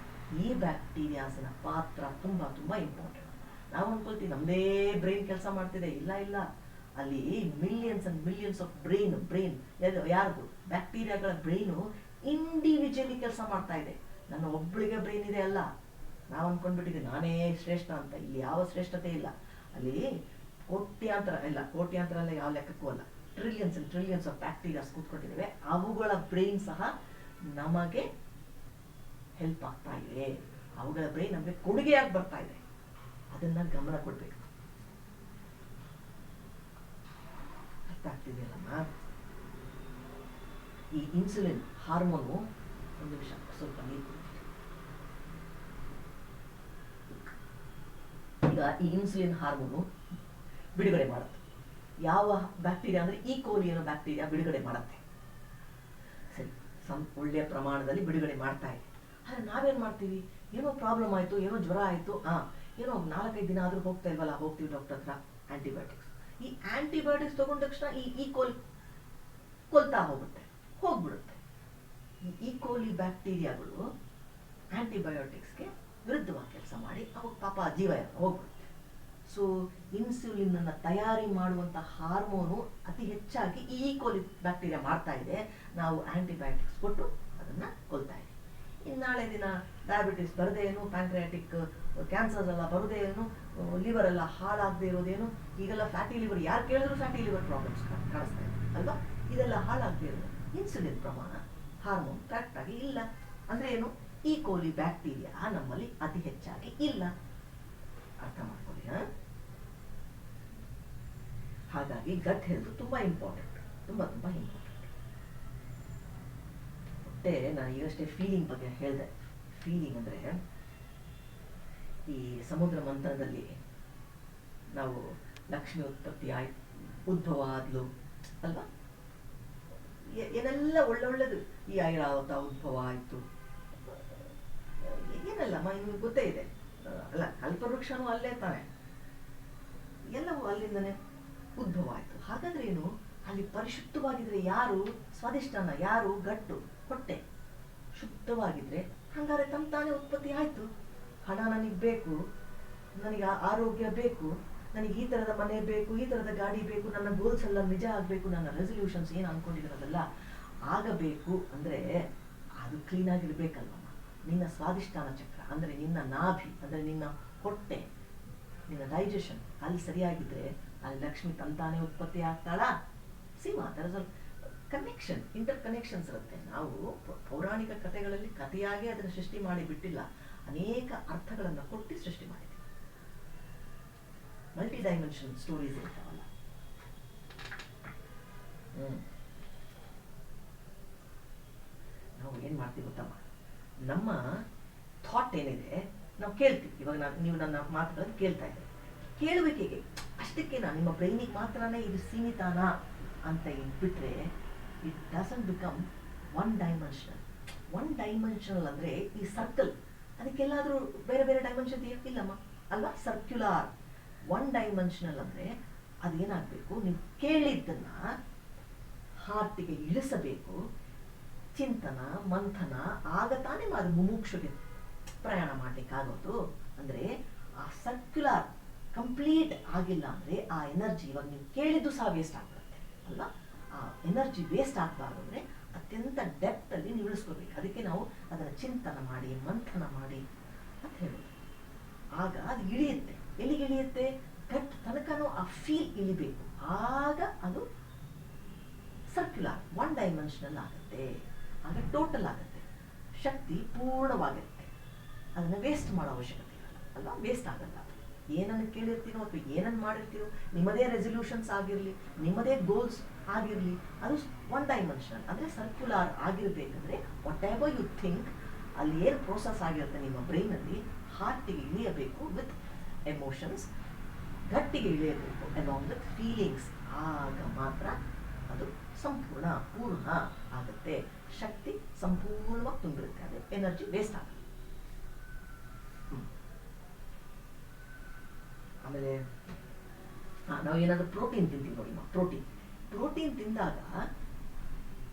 ಈ ಬ್ಯಾಕ್ಟೀರಿಯಾಸ್ನ ಪಾತ್ರ ತುಂಬಾ ಇಂಪಾರ್ಟೆಂಟ್. ನಾವು ಅನ್ಕೊಳ್ತೀವಿ ನಮ್ದೇ ಬ್ರೈನ್ ಕೆಲಸ ಮಾಡ್ತಿದೆ. ಇಲ್ಲ, ಅಲ್ಲಿ millions and millions of brain ಯಾರ್ದು, ಬ್ಯಾಕ್ಟೀರಿಯಾಗಳ ಬ್ರೈನು ಇಂಡಿವಿಜುವಲಿ ಕೆಲಸ ಮಾಡ್ತಾ ಇದೆ. ನನ್ನ ಒಬ್ಬಳಿಗೆ ಬ್ರೈನ್ ಇದೆ ಅಲ್ಲ. ನಾವು ಅನ್ಕೊಂಡ್ಬಿಟ್ಟಿದ್ದೀವಿ ನಾನೇ ಶ್ರೇಷ್ಠ ಅಂತ. ಇಲ್ಲಿ ಯಾವ ಶ್ರೇಷ್ಠತೆ ಇಲ್ಲ. ಅಲ್ಲಿ ಕೋಟ್ಯಾಂತರ ಎಲ್ಲ ಯಾವ ಲೆಕ್ಕಕ್ಕೂ ಅಲ್ಲ, trillions and trillions of bacterias ಕೂತ್ಕೊಂಡಿದ್ದೇವೆ. ಅವುಗಳ ಬ್ರೈನ್ ಸಹ ನಮಗೆ ಹೆಲ್ಪ್ ಆಗ್ತಾ ಇದೆ. ಅವುಗಳ ಬ್ರೈನ್ ನಮಗೆ ಕೊಡುಗೆಯಾಗಿ ಬರ್ತಾ ಇದೆ. ಅದನ್ನ ಗಮನ ಕೊಡ್ಬೇಕು. ಅರ್ಥ ಆಗ್ತಿದೆಯಲ್ಲಮ್ಮ? ಈ ಇನ್ಸುಲಿನ್ ಹಾರ್ಮೋನು, ಒಂದು ನಿಮಿಷ ಸ್ವಲ್ಪ ನೀರು. ಈಗ ಈ ಇನ್ಸುಲಿನ್ ಹಾರ್ಮೋನು ಬಿಡುಗಡೆ ಮಾಡುತ್ತೆ. ಯಾವ ಬ್ಯಾಕ್ಟೀರಿಯಾ ಅಂದ್ರೆ ಈ ಕೋಲಿ ಅನ್ನೋ ಬ್ಯಾಕ್ಟೀರಿಯಾ ಬಿಡುಗಡೆ ಮಾಡುತ್ತೆ. ಸರಿ, ಒಳ್ಳೆಯ ಪ್ರಮಾಣದಲ್ಲಿ ಬಿಡುಗಡೆ ಮಾಡ್ತಾ ಇದೆ. ಆದ್ರೆ ನಾವೇನ್ ಮಾಡ್ತೀವಿ, ಏನೋ ಪ್ರಾಬ್ಲಮ್ ಆಯ್ತು, ಏನೋ ಜ್ವರ ಆಯ್ತು, ಏನೋ 4-5 ದಿನ ಆದ್ರೂ ಹೋಗ್ತಾ ಇಲ್ವಲ್ಲ, ಹೋಗ್ತೀವಿ ಡಾಕ್ಟರ್ ಹತ್ರ, ಆಂಟಿಬಯೋಟಿಕ್ಸ್. ಈ ಆಂಟಿಬಯೋಟಿಕ್ಸ್ ತಗೊಂಡ ತಕ್ಷಣ ಈ ಕೋಲಿ ಹೋಗ್ಬಿಡುತ್ತೆ. ಈ ಕೋಲಿ ಬ್ಯಾಕ್ಟೀರಿಯಾಗಳು ಆಂಟಿಬಯೋಟಿಕ್ಸ್ಗೆ ವಿರುದ್ಧವಾಗಿ ಕೆಲಸ ಮಾಡಿ ಅವಾಗ ಪಾಪ ಜೀವ ಹೋಗ್ಬಿಡುತ್ತೆ. ಸೊ ಇನ್ಸುಲಿನ್ ಅನ್ನ ತಯಾರಿ ಮಾಡುವಂತ ಹಾರ್ಮೋನು ಅತಿ ಹೆಚ್ಚಾಗಿ ಈ ಕೋಲಿ ಬ್ಯಾಕ್ಟೀರಿಯಾ ಮಾಡ್ತಾ ಇದೆ. ನಾವು ಆಂಟಿಬಯೋಟಿಕ್ಸ್ ಕೊಟ್ಟು ಅದನ್ನ ಕೊಲ್ತಾ ಇದ್ದೀವಿ. ನಾಳೆ ದಿನ ಡಯಾಬಿಟಿಸ್ ಬರದೇ ಏನು, ಪ್ಯಾಂಕ್ರಿಯಾಟಿಕ್ ಕ್ಯಾನ್ಸರ್ಸ್ ಎಲ್ಲ ಬರದೇ ಏನು, ಲಿವರ್ ಎಲ್ಲ ಹಾಳಾಗದೆ ಇರೋದೇನು. ಈಗೆಲ್ಲ ಫ್ಯಾಟಿ ಲಿವರ್, ಯಾರು ಕೇಳಿದ್ರು ಫ್ಯಾಟಿ ಲಿವರ್ ಪ್ರಾಬ್ಲಮ್ಸ್ ಕಾಣಿಸ್ತಾ ಇದೆ ಅಲ್ವಾ. ಇದೆಲ್ಲ ಹಾಳಾಗದೆ ಇರೋದು ಇನ್ಸುಲಿನ್ ಪ್ರಮಾಣ, ಹಾರ್ಮೋನ್ ಕರೆಕ್ಟ್ ಆಗಿ ಇಲ್ಲ ಅಂದ್ರೆ ಏನು, ಈ ಕೋಲಿ ಬ್ಯಾಕ್ಟೀರಿಯಾ ನಮ್ಮಲ್ಲಿ ಅತಿ ಹೆಚ್ಚಾಗಿ ಇಲ್ಲ. ಅರ್ಥ ಮಾಡ್ಕೊಳ್ಳಿ. ಹಾಗಾಗಿ ಗಟ್ ಹೆಲ್ತ್ ತುಂಬಾ ಇಂಪಾರ್ಟೆಂಟ್, ತುಂಬಾ ಇಂಪಾರ್ಟೆಂಟ್. ಮತ್ತೆ ನಾನು ಈಗಷ್ಟೇ ಫೀಲಿಂಗ್ ಬಗ್ಗೆ ಹೇಳಿದೆ. ಫೀಲಿಂಗ್ ಅಂದ್ರೆ ಈ ಸಮುದ್ರ ಮಂಥನದಲ್ಲಿ ನಾವು ಲಕ್ಷ್ಮಿ ಉತ್ಪತ್ತಿ ಆಯ್ತು, ಉದ್ಭವ ಆದ್ಲು ಅಲ್ವಾ, ಏನೆಲ್ಲ ಒಳ್ಳೊಳ್ಳೇದು. ಈ ಐರಾವತ ಉದ್ಭವ ಆಯ್ತು, ಏನೆಲ್ಲ ನಿಮ್ಗೆ ಗೊತ್ತೇ ಇದೆ ಅಲ್ಲ. ಕಲ್ಪವೃಕ್ಷನೂ ಅಲ್ಲೇ ತಾನೆ, ಎಲ್ಲವೂ ಅಲ್ಲಿಂದನೇ ಉದ್ಭವ ಆಯ್ತು. ಹಾಗಾದ್ರೆ ಏನು, ಅಲ್ಲಿ ಪರಿಶುದ್ಧವಾಗಿದ್ರೆ ಯಾರು ಸ್ವಾದಿಷ್ಟನ, ಯಾರು ಗಟ್ಟು ಹೊಟ್ಟೆ ಶುದ್ಧವಾಗಿದ್ರೆ ಹಂಗಾರೆ ತಾನೇ ಉತ್ಪತ್ತಿ ಆಯ್ತು. ಹಣ ನನಗೆ ಬೇಕು, ನನಗೆ ಆರೋಗ್ಯ ಬೇಕು, ನನಗೆ ಈ ತರದ ಮನೆ ಬೇಕು, ಈ ತರದ ಗಾಡಿ ಬೇಕು, ನನ್ನ ಗೋಲ್ಸ್ ಎಲ್ಲ ನಿಜ ಆಗ್ಬೇಕು, ನನ್ನ ರೆಸಲ್ಯೂಷನ್ಸ್ ಏನು ಅನ್ಕೊಂಡಿರೋದೆಲ್ಲ ಆಗಬೇಕು ಅಂದ್ರೆ ಅದು ಕ್ಲೀನ್ ಆಗಿರ್ಬೇಕಲ್ವಮ್ಮ. ನಿನ್ನ ಸ್ವಾದಿಷ್ಟಾನ ಚಕ್ರ ಅಂದ್ರೆ ನಿನ್ನ ನಾಭಿ ಅಂದ್ರೆ ನಿನ್ನ ಹೊಟ್ಟೆ, ನಿನ್ನ ಡೈಜೆಷನ್ ಅಲ್ಲಿ ಸರಿಯಾಗಿದ್ರೆ ಅಲ್ಲಿ ಲಕ್ಷ್ಮಿ ತಂತಾನೆ ಉತ್ಪತ್ತಿ ಆಗ್ತಾಳ. Seema there connection, inter connections ಇರುತ್ತೆ. ನಾವು ಪೌರಾಣಿಕ ಕಥೆಗಳಲ್ಲಿ ಕಥೆಯಾಗಿ ಅದನ್ನು ಸೃಷ್ಟಿ ಮಾಡಿ ಬಿಟ್ಟಿಲ್ಲ, ಅನೇಕ ಅರ್ಥಗಳನ್ನು ಕೊಟ್ಟು ಸೃಷ್ಟಿ ಮಾಡಿದ್ದೀವಿ. ಮಲ್ಟಿ ಡೈಮೆನ್ಷನ್ ಸ್ಟೋರೀಸ್ ಇರ್ತಾವಲ್ಲ. ನಾವು ಏನ್ ಮಾಡ್ತೀವಿ ಗೊತ್ತಮ್ಮ, ನಮ್ಮ ಥಾಟ್ ಏನಿದೆ ನಾವು ಕೇಳ್ತೀವಿ. ಇವಾಗ ನೀವು ನನ್ನ ಮಾತುಗಳನ್ನು ಕೇಳ್ತಾ ಇದ್ದೀರಿ, ಕೇಳುವಿಕೆಗೆ ಅಷ್ಟಕ್ಕೆ ನಿಮ್ಮ ಬ್ರೈನಿಗೆ ಮಾತ್ರನೇ ಇದು ಸೀಮಿತಾನಾ ಅಂತ ಬಿಟ್ರೆ it doesn't become one dimensional. One dimensional ಅಂದ್ರೆ ಈ ಸರ್ಕಲ್, ಅದಕ್ಕೆಲ್ಲಾದ್ರೂ ಬೇರೆ ಬೇರೆ ಡೈಮೆನ್ಷನ್ ಇಲ್ಲಮ್ಮ ಅಲ್ವಾ? ಸರ್ಕ್ಯುಲಾರ್. ಒನ್ ಡೈಮೆನ್ಷನಲ್ ಅಂದ್ರೆ ಅದೇನಾಗಬೇಕು, ನೀವು ಕೇಳಿದ್ದನ್ನ ಹಾರ್ಟಿಗೆ ಇಳಿಸಬೇಕು, ಚಿಂತನ ಮಂಥನ ಆಗ ತಾನೇ ಅದು ಮುಮುಕ್ಷುಗೆ ಪ್ರಯಾಣ ಮಾಡ್ಲಿಕ್ಕಾಗೋದು. ಅಂದ್ರೆ ಆ ಸರ್ಕ್ಯುಲರ್ ಕಂಪ್ಲೀಟ್ ಆಗಿಲ್ಲ ಅಂದ್ರೆ ಆ ಎನರ್ಜಿ, ಇವಾಗ ನೀವು ಕೇಳಿದ್ದು ಸಹ ವೇಸ್ಟ್ ಆಗ್ಬಿಡುತ್ತೆ ಅಲ್ವಾ? ಆ ಎನರ್ಜಿ ವೇಸ್ಟ್ ಆಗ್ಬಾರ್ದು ಅಂದ್ರೆ ಅತ್ಯಂತ ಡೆಪ್ತ್ ಅಲ್ಲಿ ನೀವು ಇಳಿಸ್ಕೋಬೇಕು. ಅದಕ್ಕೆ ನಾವು ಅದನ್ನ ಚಿಂತನ ಮಾಡಿ ಮಂಥನ ಮಾಡಿ ಅಂತ ಹೇಳೋದು. ಆಗ ಅದು ಇಳಿಯುತ್ತೆ. ಎಲ್ಲಿಗೆ ಇಳಿಯುತ್ತೆ? ಗಟ್ ತನಕನೂ ಆ ಫೀಲ್ ಇಳಿಬೇಕು. ಆಗ ಅದು ಸರ್ಕ್ಯುಲರ್ ಒನ್ ಡೈಮೆನ್ಷನಲ್ ಆಗುತ್ತೆ. ಆಗ ಟೋಟಲ್ ಆಗುತ್ತೆ, ಶಕ್ತಿ ಪೂರ್ಣವಾಗಿರುತ್ತೆ. ಅದನ್ನ ವೇಸ್ಟ್ ಮಾಡೋ ಅವಶ್ಯಕತೆ ಇರಲ್ಲ ಅಲ್ವಾ? ವೇಸ್ಟ್ ಆಗಲ್ಲ. ಏನನ್ನು ಕೇಳಿರ್ತೀನೋ ಅಥವಾ ಏನನ್ನು ಮಾಡಿರ್ತೀರೋ, ನಿಮ್ಮದೇ ರೆಸಲ್ಯೂಷನ್ಸ್ ಆಗಿರಲಿ, ನಿಮ್ಮದೇ ಗೋಲ್ಸ್ ಆಗಿರಲಿ, ಅದು ಒನ್ ಡೈಮೆನ್ಷನಲ್ ಅಂದರೆ ಸರ್ಕ್ಯುಲಾರ್ ಆಗಿರಬೇಕಂದ್ರೆ ವಾಟ್ ಎವರ್ ಯು ಥಿಂಕ್, ಅಲ್ಲಿ ಏನು ಪ್ರೋಸೆಸ್ ಆಗಿರುತ್ತೆ ನಿಮ್ಮ ಬ್ರೈನಲ್ಲಿ, ಹಾರ್ಟಿಗೆ ಇಳಿಯಬೇಕು ವಿತ್ ಎಮೋಷನ್ಸ್, ಗಟ್ಟಿಗೆ ಇಳಿಯಬೇಕು ಅಲಾಂಗ್ ವಿತ್ ಫೀಲಿಂಗ್ಸ್. ಆಗ ಮಾತ್ರ ಅದು ಸಂಪೂರ್ಣ ಪೂರ್ಣ ಆಗುತ್ತೆ, ಶಕ್ತಿ ಸಂಪೂರ್ಣವಾಗಿ ತುಂಬಿರುತ್ತೆ, ಅದು ಎನರ್ಜಿ ವೇಸ್ಟ್ ಆಗುತ್ತೆ. ಆಮೇಲೆ ನಾವು ಏನಾದರೂ ಪ್ರೋಟೀನ್ ತಿಂತೀವಿ ನೋಡಿ, ಪ್ರೋಟೀನ್ ತಿಂದಾಗ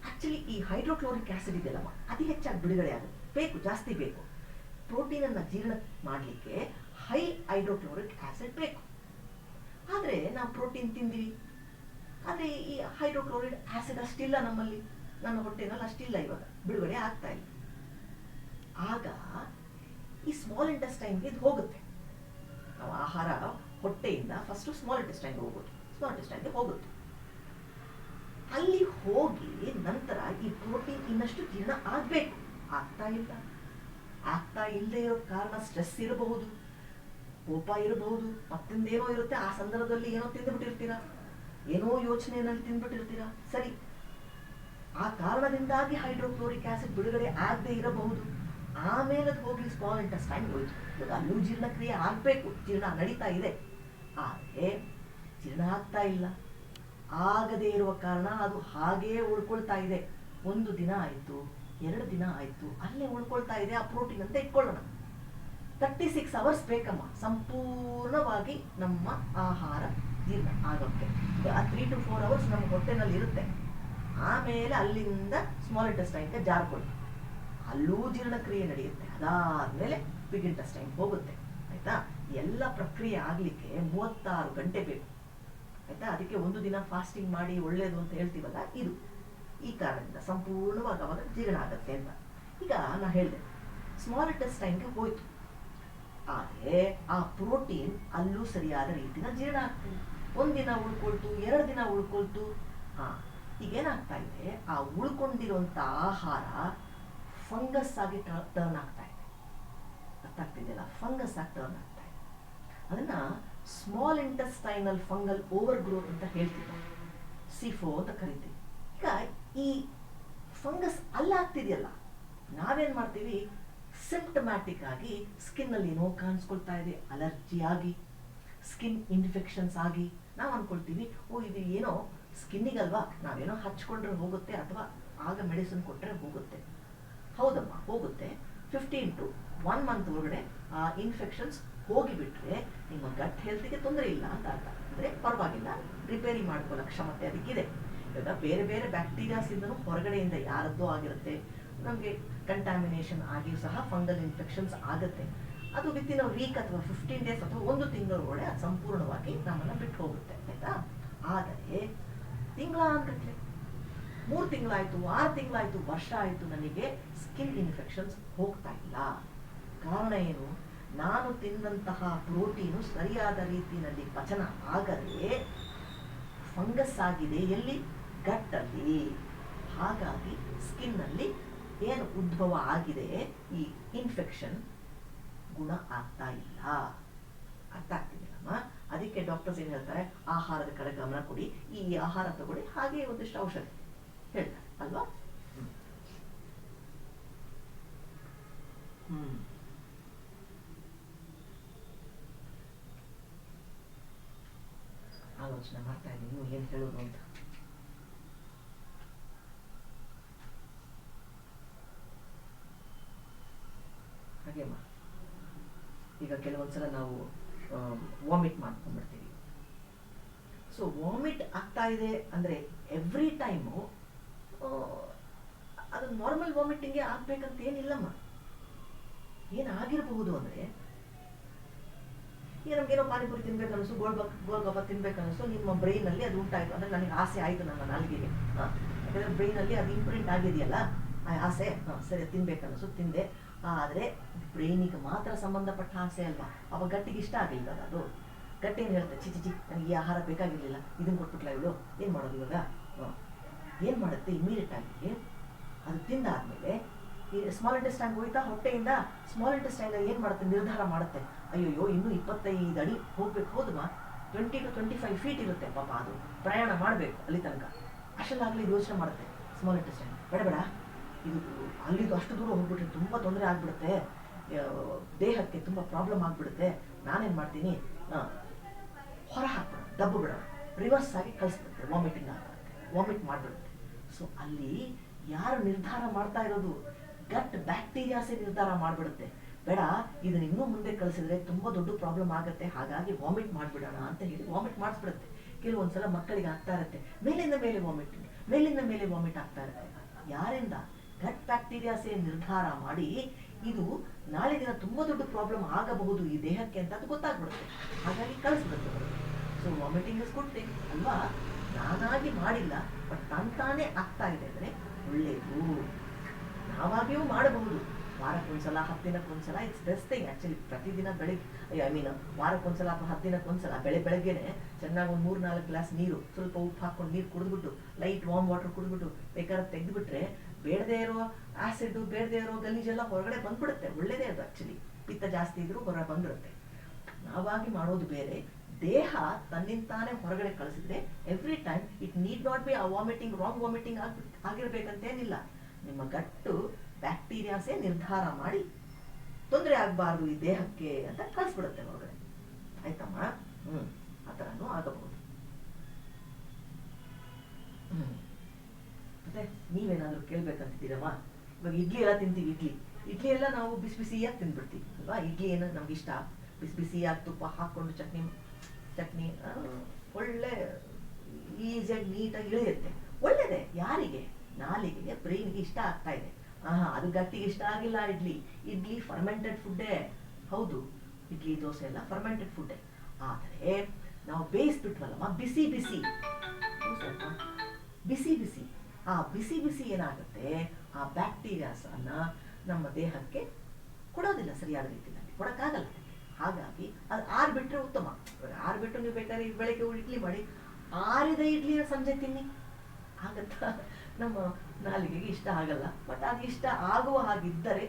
ಆಕ್ಚುಲಿ ಈ ಹೈಡ್ರೋಕ್ಲೋರಿಕ್ ಆಸಿಡ್ ಇದೆಯಲ್ಲಮ್ಮ, ಅತಿ ಹೆಚ್ಚಾಗಿ ಬಿಡುಗಡೆ ಆಗುತ್ತೆ, ಬೇಕು, ಜಾಸ್ತಿ ಬೇಕು. ಪ್ರೋಟೀನನ್ನು ಜೀರ್ಣ ಮಾಡಲಿಕ್ಕೆ ಹೈ ಹೈಡ್ರೋಕ್ಲೋರಿಕ್ ಆಸಿಡ್ ಬೇಕು. ಆದರೆ ನಾವು ಪ್ರೋಟೀನ್ ತಿಂದಿವಿ, ಆದರೆ ಈ ಹೈಡ್ರೋಕ್ಲೋರಿಕ್ ಆಸಿಡ್ ಅಷ್ಟಿಲ್ಲ ನಮ್ಮಲ್ಲಿ, ನನ್ನ ಹೊಟ್ಟೆನಲ್ಲಿ ಅಷ್ಟಿಲ್ಲ, ಇವಾಗ ಬಿಡುಗಡೆ ಆಗ್ತಾ ಇಲ್ಲ. ಆಗ ಈ ಸ್ಮಾಲ್ ಇಂಟೆಸ್ಟೈನ್ಗೆ ಇದು ಹೋಗುತ್ತೆ. ನಾವು ಆಹಾರ ಹೊಟ್ಟೆಯಿಂದ ಫಸ್ಟ್ ಸ್ಮಾಲ್ ಇಂಟೆಸ್ಟೈನ್ಗೆ ಹೋಗೋದು, ಸ್ಮಾಲ್ ಇಂಟೆಸ್ಟೈನ್ಗೆ ಹೋಗುತ್ತೆ. ಅಲ್ಲಿ ಹೋಗಿ ನಂತರ ಈ ಪ್ರೋಟೀನ್ ಇನ್ನಷ್ಟು ಜೀರ್ಣ ಆಗಬೇಕು, ಆಗ್ತಾ ಇಲ್ಲದೆ ಇರೋ ಕಾರಣ ಸ್ಟ್ರೆಸ್ ಇರಬಹುದು, ಕೋಪ ಇರಬಹುದು, ಮತ್ತೊಂದೇನೋ ಇರುತ್ತೆ. ಆ ಸಂದರ್ಭದಲ್ಲಿ ಏನೋ ತಿಂದುಬಿಟ್ಟಿರ್ತೀರಾ, ಏನೋ ಯೋಚನೆಯಲ್ಲಿ ತಿಂದ್ಬಿಟ್ಟಿರ್ತೀರಾ, ಸರಿ. ಆ ಕಾರಣದಿಂದಾಗಿ ಹೈಡ್ರೋಕ್ಲೋರಿಕ್ ಆಸಿಡ್ ಬಿಡುಗಡೆ ಆಗದೆ ಇರಬಹುದು. ಆಮೇಲೆ ಅದು ಹೋಗಿ ಸ್ಮಾಲ್ ಇಂಟೆಸ್ಟೈನ್ ಹೋಯ್ತು. ಇವಾಗ ಅಲ್ಲೂ ಜೀರ್ಣಕ್ರಿಯೆ ಆಗಬೇಕು, ಜೀರ್ಣ ನಡೀತಾ ಇದೆ, ಆದರೆ ಜೀರ್ಣ ಆಗ್ತಾ ಇಲ್ಲ. ಆಗದೇ ಇರುವ ಕಾರಣ ಅದು ಹಾಗೇ ಉಳ್ಕೊಳ್ತಾ ಇದೆ. 1 ದಿನ ಆಯಿತು, 2 ದಿನ ಆಯಿತು, ಅಲ್ಲೇ ಉಳ್ಕೊಳ್ತಾ ಇದೆ. ಆ ಪ್ರೋಟೀನ್ ಅಂತ ಇಟ್ಕೊಳ್ಳೋಣ, 36 ಅವರ್ಸ್ ಬೇಕಮ್ಮ ಸಂಪೂರ್ಣವಾಗಿ ನಮ್ಮ ಆಹಾರ ಜೀರ್ಣ ಆಗೋಕ್ಕೆ. 3 to 4 ಅವರ್ಸ್ ನಮ್ಮ ಹೊಟ್ಟೆನಲ್ಲಿ ಇರುತ್ತೆ. ಆಮೇಲೆ ಅಲ್ಲಿಂದ ಸ್ಮಾಲ್ ಇಂಟೆಸ್ಟೈನ್ಗೆ ಜಾರ್ಕೊಳ್ಳಿ, ಅಲ್ಲೂ ಜೀರ್ಣಕ್ರಿಯೆ ನಡೆಯುತ್ತೆ. ಅದಾದ್ಮೇಲೆ ಬಿಗ್ ಇಂಟೆಸ್ಟೈನ್ ಹೋಗುತ್ತೆ. ಆಯ್ತಾ? ಎಲ್ಲ ಪ್ರಕ್ರಿಯೆ ಆಗ್ಲಿಕ್ಕೆ 36 ಗಂಟೆ ಬೇಕು. ಆಯ್ತಾ? ಅದಕ್ಕೆ 1 ದಿನ ಫಾಸ್ಟಿಂಗ್ ಮಾಡಿ ಒಳ್ಳೇದು ಅಂತ ಹೇಳ್ತೀವಲ್ಲ, ಇದು ಈ ಕಾರಣದಿಂದ ಸಂಪೂರ್ಣವಾಗಿ ಅವಾಗ ಜೀರ್ಣ ಆಗತ್ತೆ ಅಂತ. ಈಗ ನಾ ಹೇಳಿದೆ ಸ್ಮಾಲ್ ಇಂಟೆಸ್ಟೈನ್ಗೆ ಹೋಯ್ತು, ಆದರೆ ಆ ಪ್ರೋಟೀನ್ ಅಲ್ಲೂ ಸರಿಯಾದ ರೀತಿನ ಜೀರ್ಣ ಆಗ್ತದೆ. 1 ದಿನ ಉಳ್ಕೊಳ್ತು, 2 ದಿನ ಉಳ್ಕೊಳ್ತು. ಈಗ ಏನಾಗ್ತಾ ಇದೆ, ಆ ಉಳ್ಕೊಂಡಿರುವಂತ ಆಹಾರ ಫಂಗಸ್ ಆಗಿ ಟರ್ನ್ ಆಗ್ತಾ ಇದೆ. ಅರ್ಥ ಆಗ್ತಿದೆಯಲ್ಲ? ಫಂಗಸ್ ಆಗಿ ಟರ್ನ್ ಆಗ್ತಾ ಇದೆ. ಅದನ್ನ small intestinal fungal over growth ಅಂತ ಹೇಳ್ತೀವಿ, ಸಿಫೋ ಅಂತ ಕರಿತೀವಿ. ಈಗ ಈ ಫಂಗಸ್ ಅಲ್ಲಾಗ್ತಿದೆಯಲ್ಲ, ನಾವೇನ್ ಮಾಡ್ತೀವಿ, ಸಿಂಪ್ಟಮ್ಯಾಟಿಕ್ ಆಗಿ ಸ್ಕಿನ್ ಅಲ್ಲಿ ಏನೋ ಕಾಣಿಸ್ಕೊಳ್ತಾ ಇದೆ, ಅಲರ್ಜಿ ಆಗಿ, ಸ್ಕಿನ್ ಇನ್ಫೆಕ್ಷನ್ಸ್ ಆಗಿ ನಾವು ಅನ್ಕೊಳ್ತೀವಿ, ಓ ಇದು ಏನೋ ಸ್ಕಿನ್ನಿಗಲ್ವಾ, ನಾವೇನೋ ಹಚ್ಕೊಂಡ್ರೆ ಹೋಗುತ್ತೆ, ಅಥವಾ ಆಗ ಮೆಡಿಸಿನ್ ಕೊಟ್ಟರೆ ಹೋಗುತ್ತೆ. ಹೌದಮ್ಮ, ಹೋಗುತ್ತೆ. 15 to 1 month ಒಳಗಡೆ ಆ ಇನ್ಫೆಕ್ಷನ್ಸ್ ಹೋಗಿಬಿಟ್ರೆ ನಿಮ್ಮ ಗಟ್ ಹೆಲ್ತ್ಗೆ ತೊಂದರೆ ಇಲ್ಲ ಅಂತ ಅರ್ಥ. ಅಂದರೆ ಪರವಾಗಿಲ್ಲ, ರಿಪೇರಿ ಮಾಡ್ಕೊಳ್ಳೋ ಕ್ಷಮತೆ ಅದಕ್ಕಿದೆ. ಇವಾಗ ಬೇರೆ ಬೇರೆ ಬ್ಯಾಕ್ಟೀರಿಯಾಸ್ ಇಂದನೂ ಹೊರಗಡೆಯಿಂದ ಯಾರದ್ದೋ ಆಗಿರುತ್ತೆ, ನಮಗೆ ಕಂಟ್ಯಾಮಿನೇಷನ್ ಆಗಿಯೂ ಸಹ ಫಂಗಲ್ ಇನ್ಫೆಕ್ಷನ್ಸ್ ಆಗುತ್ತೆ. ಅದು ವಿತಿನ್ ಅ ವೀಕ್ ಅಥವಾ 15 days ಅಥವಾ 1 ತಿಂಗಳೊಳಗಡೆ ಅದು ಸಂಪೂರ್ಣವಾಗಿ ನಮ್ಮನ್ನು ಬಿಟ್ಟು ಹೋಗುತ್ತೆ. ಆಯ್ತಾ? ಆದರೆ ತಿಂಗಳಾನ್ಗಟ್ಲೆ, 3 ತಿಂಗಳಾಯ್ತು, 6 ತಿಂಗಳಾಯ್ತು, ವರ್ಷ ಆಯಿತು, ನನಗೆ ಸ್ಕಿನ್ ಇನ್ಫೆಕ್ಷನ್ಸ್ ಹೋಗ್ತಾ ಇಲ್ಲ. ಕಾರಣ ಏನು? ನಾನು ತಿಂದಂತಹ ಪ್ರೋಟೀನು ಸರಿಯಾದ ರೀತಿಯಲ್ಲಿ ಪಚನ ಆಗದೆ ಫಂಗಸ್ ಆಗಿದೆ ಎಲ್ಲಿ, ಗಟ್ಟಲ್ಲಿ. ಹಾಗಾಗಿ ಸ್ಕಿನ್ನಲ್ಲಿ ಏನು ಉದ್ಭವ ಆಗಿದೆ ಈ ಇನ್ಫೆಕ್ಷನ್ ಗುಣ ಆಗ್ತಾ ಇಲ್ಲ. ಅರ್ಥ ಆಗ್ತಿದೆಯಲ್ಲಮ್ಮ? ಅದಕ್ಕೆ ಡಾಕ್ಟರ್ಸ್ ಏನ್ ಹೇಳ್ತಾರೆ, ಆಹಾರದ ಕಡೆ ಗಮನ ಕೊಡಿ, ಈ ಆಹಾರ ತಗೊಳ್ಳಿ, ಹಾಗೆ ಒಂದಿಷ್ಟು ಔಷಧಿ ಹೇಳ್ತಾರೆ ಅಲ್ವಾ? ಆಲೋಚನೆ ಮಾಡ್ತಾ ಇದ್ದೀನಿ ನೀವು ಏನ್ ಹೇಳೋದು ಅಂತ. ಹಾಗೆಮ್ಮ ಈಗ ಕೆಲವೊಂದ್ಸಲ ನಾವು ವಾಮಿಟ್ ಮಾಡ್ಕೊಂಡ್ಬಿಡ್ತೀವಿ. ಸೊ ವಾಮಿಟ್ ಆಗ್ತಾ ಇದೆ ಅಂದ್ರೆ ಎವ್ರಿ ಟೈಮು ಅದು ನಾರ್ಮಲ್ ವಾಮಿಟಿಂಗ್ಗೆ ಆಗ್ಬೇಕಂತ ಏನಿಲ್ಲಮ್ಮ. ಏನಾಗಿರಬಹುದು ಅಂದ್ರೆ, ಈಗ ನಮ್ಗೇನೋ ಪಾನಿಪುರಿ ತಿನ್ಬೇಕನ್ನಿಸು, ಗೋಲ್ಗಪ್ಪ ತಿನ್ಬೇಕನ್ನಿಸು, ನಿಮ್ಮ ಬ್ರೈನ್ ಅಲ್ಲಿ ಅದು ಉಂಟಾಯ್ತು ಅಂದ್ರೆ ನನಗೆ ಆಸೆ ಆಯ್ತು ನನ್ನ ನಾಲಿಗೆಗೆ. ಯಾಕಂದ್ರೆ ಬ್ರೈನ್ ಅಲ್ಲಿ ಅದು ಇಂಪ್ರಿಂಟ್ ಆಗಿದೆಯಲ್ಲ ಆ ಆಸೆ, ಸರಿ ತಿನ್ಬೇಕನ್ನಿಸು, ತಿಂದೆ. ಆದ್ರೆ ಬ್ರೈನಿಗೆ ಮಾತ್ರ ಸಂಬಂಧಪಟ್ಟ ಆಸೆ ಅಲ್ವಾ, ಅವಾಗ ಗಟ್ಟಿಗೆ ಇಷ್ಟ ಆಗಿಲ್ಲ ಅದು. ಗಟ್ಟಿ ಏನು ಹೇಳ್ತೆ, ಚಿಚಿ ನನಗೆ ಈ ಆಹಾರ ಬೇಕಾಗಿರ್ಲಿಲ್ಲ, ಇದನ್ನ ಕೊಟ್ಬಿಟ್ಲ ಇವಳು, ಏನ್ ಮಾಡೋದು ಇವಾಗ? ಏನ್ ಮಾಡುತ್ತೆ, ಇಮಿಡಿಯೇಟ್ ಆಗಿ ಅದು ತಿಂದಾದ್ಮೇಲೆ ಈ ಸ್ಮಾಲ್ ಇಂಟೆಸ್ಟೈನ್ ಹೋಯ್ತಾ ಹೊಟ್ಟೆಯಿಂದ, ಸ್ಮಾಲ್ ಇಂಟೆಸ್ಟೈನ್ ಏನ್ ಮಾಡುತ್ತೆ, ನಿರ್ಧಾರ ಮಾಡುತ್ತೆ, ಅಯ್ಯೋ ಇನ್ನೂ 25 ಅಡಿ ಹೋಗ್ಬೇಕು, ಹೋದ್ಮಾ 20 to 25 ಫೀಟ್ ಇರುತ್ತೆ ಪಾಪ, ಅದು ಪ್ರಯಾಣ ಮಾಡ್ಬೇಕು ಅಲ್ಲಿ ತನಕ. ಅಷ್ಟಲ್ಲಾಗ್ಲಿ ಯೋಚನೆ ಮಾಡುತ್ತೆ ಸ್ಮಾಲ್ ಇಂಟೆಸ್ಟೈನ್, ಬೇಡ ಇದು ಅಲ್ಲಿದು ಅಷ್ಟು ದೂರ ಹೋಗ್ಬಿಟ್ರೆ ತುಂಬಾ ತೊಂದರೆ ಆಗ್ಬಿಡುತ್ತೆ, ದೇಹಕ್ಕೆ ತುಂಬಾ ಪ್ರಾಬ್ಲಮ್ ಆಗ್ಬಿಡುತ್ತೆ, ನಾನೇನ್ ಮಾಡ್ತೀನಿ, ಹೊರ ಹಾಕ್ಬಿಡ, ದಬ್ಬು ಬಿಡ, ರಿವರ್ಸ್ ಆಗಿ ಕಳಿಸ್ಬಿಡುತ್ತೆ, ವಾಮಿಟಿಂಗ್ ಆಗ್ಬಿಡುತ್ತೆ, ವಾಮಿಟ್ ಮಾಡ್ಬಿಡುತ್ತೆ. ಸೊ ಅಲ್ಲಿ ಯಾರು ನಿರ್ಧಾರ ಮಾಡ್ತಾ ಇರೋದು, ಗಟ್ ಬ್ಯಾಕ್ಟೀರಿಯಾಸೇ ನಿರ್ಧಾರ ಮಾಡ್ಬಿಡುತ್ತೆ, ಬೇಡ ಇದನ್ನ ಇನ್ನೂ ಮುಂದೆ ಕಳಿಸಿದ್ರೆ ತುಂಬಾ ದೊಡ್ಡ ಪ್ರಾಬ್ಲಮ್ ಆಗುತ್ತೆ, ಹಾಗಾಗಿ ವಾಮಿಟ್ ಮಾಡ್ಬಿಡೋಣ ಅಂತ ಹೇಳಿ ವಾಮಿಟ್ ಮಾಡಿಸ್ಬಿಡುತ್ತೆ. ಕೆಲವೊಂದ್ಸಲ ಮಕ್ಕಳಿಗೆ ಆಗ್ತಾ ಇರುತ್ತೆ, ಮೇಲಿಂದ ಮೇಲೆ ವಾಮಿಟಿಂಗ್, ಮೇಲಿಂದ ಮೇಲೆ ವಾಮಿಟ್ ಆಗ್ತಾ ಇರುತ್ತೆ. ಯಾರಿಂದ? ಗಟ್ ಬ್ಯಾಕ್ಟೀರಿಯಾಸೇ ನಿರ್ಧಾರ ಮಾಡಿ ಇದು ನಾಳೆ ದಿನ ತುಂಬಾ ದೊಡ್ಡ ಪ್ರಾಬ್ಲಮ್ ಆಗಬಹುದು ಈ ದೇಹಕ್ಕೆ ಅಂತ ಅದು ಗೊತ್ತಾಗ್ಬಿಡುತ್ತೆ, ಹಾಗಾಗಿ ಕಳಿಸ್ಬಿಡುತ್ತೆ. So vomiting is good thing ಅಲ್ವಾ, ನಾನಾಗಿ ಮಾಡಿಲ್ಲ, ಬಟ್ ತಾನೇ ಆಗ್ತಾ ಇದೆ ಅಂದ್ರೆ ಒಳ್ಳೇದು. ನಾವಾಗಿಯೂ ಮಾಡಬಹುದು, ವಾರಕ್ಕೊಂದ್ಸಲ 10 ದಿನಕ್ಕೊಂದ್ಸಲ, ಇಟ್ಸ್ ಬೆಸ್ಟ್ ಥಿಂಗ್ ಆಕ್ಚುಲಿ. ಪ್ರತಿದಿನ ಬೆಳಿಗ್ಗೆ ವಾರಕ್ಕೊಂದ್ಸಲ ಅಥವಾ 10 ದಿನಕ್ಕೊಂದ್ಸಲ ಬೆಳಗ್ಗೆನೆ ಚೆನ್ನಾಗಿ ಒಂದು 3-4 ಗ್ಲಾಸ್ ನೀರು, ಸ್ವಲ್ಪ ಉಪ್ಪು ಹಾಕೊಂಡು ನೀರು ಕುಡಿದ್ಬಿಟ್ಟು, ಲೈಟ್ ವಾರ್ಮ್ ವಾಟರ್ ಕುಡಿದ್ಬಿಟ್ಟು ಬೇಕಾದ್ರೆ ತೆಗೆದ್ಬಿಟ್ರೆ ಬೇಡದೇ ಇರೋ ಆಸಿಡ್, ಬೇಡದೇ ಇರೋ ಗಲೀಜೆಲ್ಲ ಹೊರಗಡೆ ಬಂದ್ಬಿಡುತ್ತೆ. ಒಳ್ಳೇದೇ ಅದು ಆಕ್ಚುಲಿ, ಪಿತ್ತ ಜಾಸ್ತಿ ಇದ್ರೂ ಹೊರ ಬಂದ್ಬಿಡುತ್ತೆ. ನಾವಾಗಿ ಮಾಡೋದು ಬೇರೆ, ದೇಹ ತನ್ನಿಂತಾನೆ ಹೊರಗಡೆ ಕಳಿಸಿದ್ರೆ every time it need not be ಆ ವಾಮಿಟಿಂಗ್, ರಾಂಗ್ ವಾಮಿಟಿಂಗ್ ಆಗಿರ್ಬೇಕಂತೇನಿಲ್ಲ. ನಿಮ್ಮ ಗಟ್ಟು ಬ್ಯಾಕ್ಟೀರಿಯಾಸೇ ನಿರ್ಧಾರ ಮಾಡಿ ತೊಂದರೆ ಆಗಬಾರ್ದು ಈ ದೇಹಕ್ಕೆ ಅಂತ ಕಳಿಸ್ಬಿಡುತ್ತೆ ಹೊರಗಡೆ. ಆಯ್ತಮ್ಮ? ಆ ಥರನೂ ಆಗಬಹುದು. ಮತ್ತೆ ನೀವೇನಾದ್ರೂ ಕೇಳ್ಬೇಕಂತಿದ್ದೀರಮ್ಮ? ಇವಾಗ ಇಡ್ಲಿ ಎಲ್ಲ ತಿಂತೀವಿ, ಇಡ್ಲಿ ಎಲ್ಲ ನಾವು ಬಿಸಿ ಬಿಸಿಯಾಗಿ ತಿಂದ್ಬಿಡ್ತೀವಿ ಅಲ್ವಾ? ಇಡ್ಲಿ ಏನೋ ನಮ್ಗೆ ಇಷ್ಟ, ಬಿಸಿ ಬಿಸಿಯಾಗಿ ತುಪ್ಪ ಹಾಕೊಂಡು ಚಟ್ನಿ ಒಳ್ಳೆ ಈಸಿಯಾಗಿ ನೀಟಾಗಿ ಇಳಿಯುತ್ತೆ, ಒಳ್ಳೇದೇ. ಯಾರಿಗೆ? ನಾಲಿಗೆಗೆ, ಬ್ರೈನ್ಗೆ ಇಷ್ಟ ಆಗ್ತಾ ಇದೆ. ಅದು ಗಟ್ಟಿಗೆ ಇಷ್ಟ ಆಗಿಲ್ಲ. ಇಡ್ಲಿ ಫರ್ಮೆಂಟೆಡ್ ಫುಡ್ಡೇ, ಹೌದು, ಇಡ್ಲಿ ದೋಸೆ ಎಲ್ಲ ಫರ್ಮೆಂಟೆಡ್ ಫುಡ್ಡೇ. ಆದರೆ ನಾವು ಬೇಯಿಸ್ಬಿಟ್ವಲ್ಲಮ್ಮ, ಬಿಸಿ ಆ ಬಿಸಿ ಏನಾಗುತ್ತೆ, ಆ ಬ್ಯಾಕ್ಟೀರಿಯಾಸ್ ಅನ್ನ ನಮ್ಮ ದೇಹಕ್ಕೆ ಕೊಡೋದಿಲ್ಲ, ಸರಿಯಾದ ರೀತಿಯಲ್ಲಿ ಕೊಡಕ್ಕಾಗಲ್ಲ. ಹಾಗಾಗಿ ಅದು ಆರ್ಬಿಟ್ರೆ ಉತ್ತಮ. ಆರ್ಬಿಟ್ರೆ ನೀವು ಬೇಕಾದ್ರೆ ಬೆಳಗ್ಗೆ ಇಡ್ಲಿ ಮಾಡಿ, ಆರಿದ ಇಡ್ಲಿನ ಸಂಜೆ ತಿನ್ನಿ, ಆಗತ್ತಾ? ನಮ್ಮ ನಾಲಿಗೆಗೆ ಇಷ್ಟ ಆಗಲ್ಲ. ಬಟ್ ಅದು ಇಷ್ಟ ಆಗುವ ಹಾಗಿದ್ದರೆ